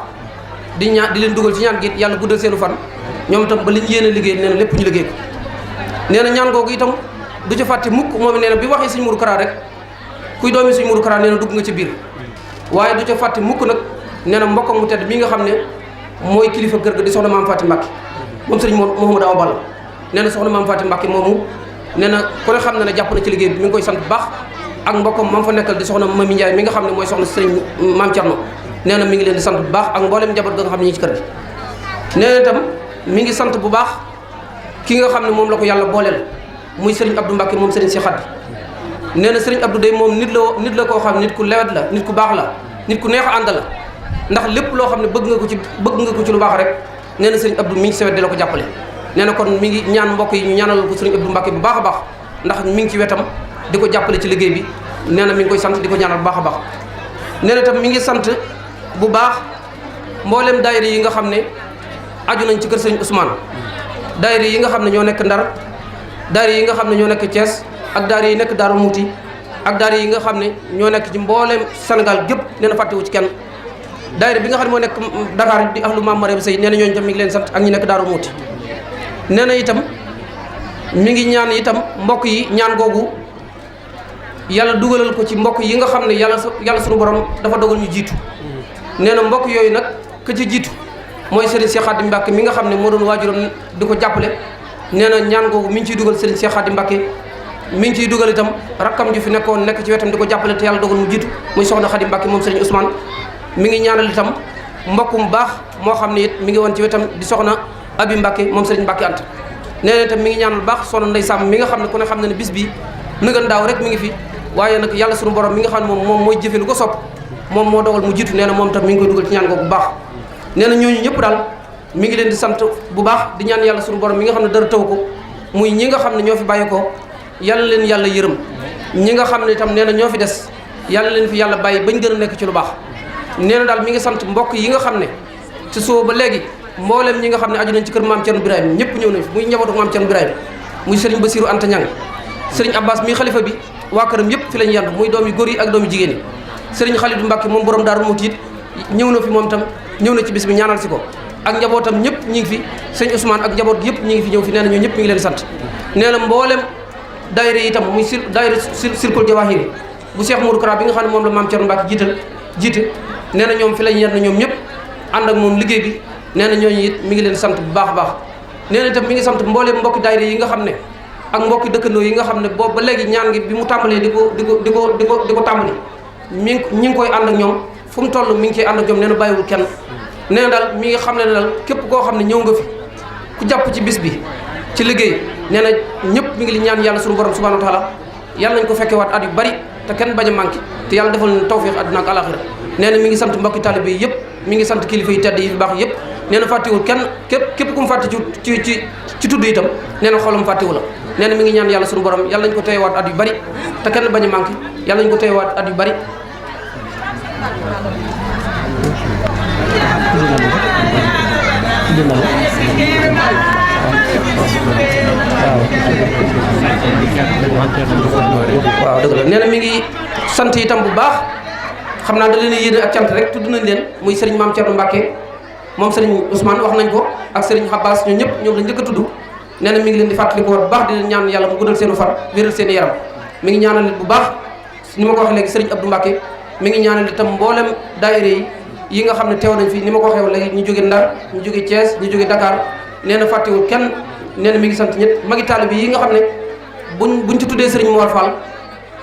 di leen dugal ci ñaan gi yàlla guddal seenu fan ñoom itam ba li ñu yéene liggéey nee na lépp ñu liggéey ko nee na ñaan googu itam du ca fàtte mukk moom nee na bi waxee Serigne Modou Kara rek kuy doomi Serigne Modou Kara nee na dugg nga ci biir waaye du ca fàtte mukk nag nee na mbokkam mu tedd mi nga xam ne mooy kilifa kër ga di soxna Maam Faty Mbacké moom Serigne Mouhamadou Awa Balla nee na soxna Maam Faty Mbacké moomu nee na ku ne xam na ne jàpp na ci liggéey bi mi ngi koy sant bu baax ak mbokkam mam fa nekkal di soxna Mami Ndiaye mi nga xam ne mooy soxna Serigne Mame Thierno nee na mi ngi leen di sant bu baax ak mboolem njaboot ga nga xam ne ñi ci kër gi nee na itam mi ngi sant bu baax ki nga xam ne moom la ko yàlla booleel muy Serigne Abdou Mbacké moom Serigne Cheikh Khady nee na Serigne Abdou day moom nit la koo xam nit ku lewet la nit ku baax la nit ku neex a ànd la ndax lépp loo xam ne bëgg nga ko ci lu baax rek nee na Serigne Abdou mi ngi sewet di la ko jàppale nee na kon mi ngi ñaan mbokk yi ñu ñaanal ko Serigne Abdou Mbacké bu baax a baax ndax mi ngi ci wetam di ko jàppale ci liggéey bi nee na mi ngi koy sant di ko ñaanal bu baax a baax nee na tam mi ngi sant bu baax mboolem daayira yi nga xam ne aju nañ ci kër Serigne Ousmane daayira yi nga xam ne ñoo nekk Ndar daayira yi nga xam ne ñoo nekk Thiès ak daayira yi nekk Darou Mouti ak daayira yi nga xam ne ñoo nekk ci mboolem Sénégal gépp nee na fàttewu ci kenn daayira bi nga xam ne moo nekk Dakar di ahlu Mame Mariama Sey nee na ñooñu tam mi ngi leen sant ak ñi nekk Darou Mouti nee na itam mi ngi ñaan itam mbokk yi ñaan googu yàlla dugalal ko ci mbokk yi nga xam ne yàlla sunu borom dafa dogal ñu jiitu nee na mbokk yooyu nag ka ci jiitu mooy Serigne Cheikh Khadim Mbacke mi nga xam ne moo doon waajuram di ko jàppale nee na ñaan googu mi ngi ciy dugal Serigne Cheikh Khadim Mbacke mi ngi ciy dugal itam rakkam ju fi nekkoon nekk ci wetam di ko jàppale te yàlla dogal mu jiitu muy soxna Khadim Mbacke moom Serigne Ousmane mi ngi ñaanal itam mbokkum baax moo xam ne it mi ngi woon ci wetam di soxna Abi Mbacke moom Serigne Mbacke Anta nee na itam mi ngi ñaanal baax soxna Ndey Sàmm mi nga xam ne ku ne xam ne bis bi nëgan daaw rek mi ngi fi waaye nag yàlla sunu borom mi nga xam ne moom mooy jëfe lu ko sopp moom moo dogal mu jiitu nee na moom itam mi ngi koy dugal ci ñaan googu bu baax nee na ñooñu ñëpp daal mi ngi leen di sant bu baax di ñaan yàlla sunu borom mi nga xam ne dara taw ko muy ñi nga xam ne ñoo fi bàyyi ko yàlla leen yàlla yërëm ñi nga xam ne itam nee na ñoo fi des yàlla leen fi yàlla bàyyi bañ gën a nekk ci lu baax nee na daal mi ngi sant mbokk yi nga xam ne ci soo ba léegi mboolem ñi nga xam ne aju nañ ci kër maam Thierno Birahim ñëpp ñëw nañ fi muy njabootu maam Thierno Birahim muy Serigne Bassirou Anta Niang Serigne Abbas mi xalifa bi waa këram yëpp fi lañ yendu muy doom yu góor yi ak doom yu jigéen yi Serigne Khalidou Mbacke moom borom Daaru Muxti it ñëw na fi moom tam ñëw na ci bis bi ñaanal si ko ak njabootam ñëpp ñi ngi fi sëñ Ousmane ak njaboot gi yëpp ñi ngi fi ñëw fi nee na ñoo ñëpp mi ngi leen sant nee na mboolem daayira yi itam muy daayira Sirkul Jawahir bu Cheikh Mourou Kara bi nga xam ne moom la maam Thierno Mbacke jiite nee na ñoom fi lañ yenn ñoom ñëpp ànd ak moom liggéey bi nee na ñooñu it mi ngi leen sant bu baax a baax nee na itam mi ngi sant mboolem mbokki daayira yi nga xam ne ak mbokki dëkkandoo yi nga xam ne boobu ba léegi ñaan gi bi mu tàmbalee di ko tàmbali ñi ngi koy ànd ak ñoom fu mu toll mi ngi ciy ànd ak ñoom nee na bàyyiwul kenn nee na daal mi ngi xam ne daal képp koo xam ne ñëw nga fi ku jàpp ci bis bi ci liggéey nee na ñëpp mi ngi li ñaan yàlla suñu borom subhanahu wa taala yàlla nañ ko fekke waat at yu bari te kenn bañ a manqué te yàlla defal na tawfiq àdduna ak alaxira nee na mi ngi sant mbokki taalibe yi yëpp mi ngi sant kilifa yi tedd yi fi baax yëpp nee na fàttewul kenn képp ku mu fàtte ci tudd itam nee na xolam fàttewu la nee na mi ngi ñaan yàlla suñu borom yàlla nañ ko teewaat at yu bari te kenn bañ a manqué yàlla nañ ko teewaat at yu bari waaw dëgg la nee na mi ngi sant itam bu baax xam naa da leen a yéene ak cant rek tudd nañ leen muy Serigne Mame Thierno Mbacke moom Serigne Ousmane wax nañ ko ak Serigne Abbas ñoo ñëpp ñoom la njëkk a tudd nee na mi ngi leen di fàttali ko bu baax di leen ñaan yàlla mu guddal seenu far wéral seen yaram mi ngi ñaanal nit bu baax ni ma ko waxee léegi Serigne Abdou Mbacke mi ngi ñaanal itam mboolem daayira yi nga xam ne teew nañ fi ni ma ko waxee léegi ñu jóge Ndar ñu jóge Thiès ñu jóge Dakar nee na fàttewul kenn nee na mi ngi sant ñëpp magi taalibe yi nga xam ne buñ ci tuddee Serigne Mor Fall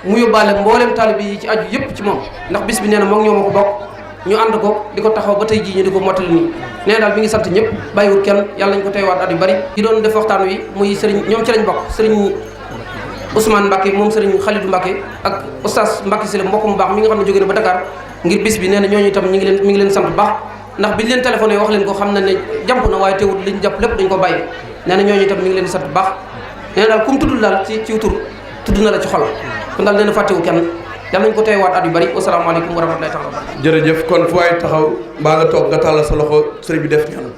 mu yóbbaale mboolem taalibe yi ci aju yëpp ci moom ndax bis bi nee na moom ñoo ma ko bokk ñu ànd ko di ko taxaw ba tey jii ñu di ko mottali nii nee na daal mi ngi sant ñëpp bàyyiwul kenn yàlla nañ ko teewaat at yu bari yi doon def waxtaan wi muy Serigne ñoom ci lañ bokk Serigne Ousmane Mbacke moom Serigne Khalidou Mbacke ak Oustaz Mbacke si la mbokk mu baax mi nga xam ne jóge na ba Dakar ngir bis bi nee na ñooñu itam mi ngi leen sant bu baax ndax biñ leen téléphoné wax leen ko xam na ne jàmp na waaye teewul liñ jàpp lépp dañ ko bàyyi nee na ñooñu itam mi ngi leen di sant bu baax nee na daal ku mu tuddul daal ci tur tudd na la ci xol kon daal nee na fàttewu kenn yàlla nañ ko teewaat at yu bari wasalaamaaleykum wa rahmatullahi taala jërëjëf kon fu waay taxaw mbaa nga toog nga tàllal sa loxo sëriñ bi def ñaan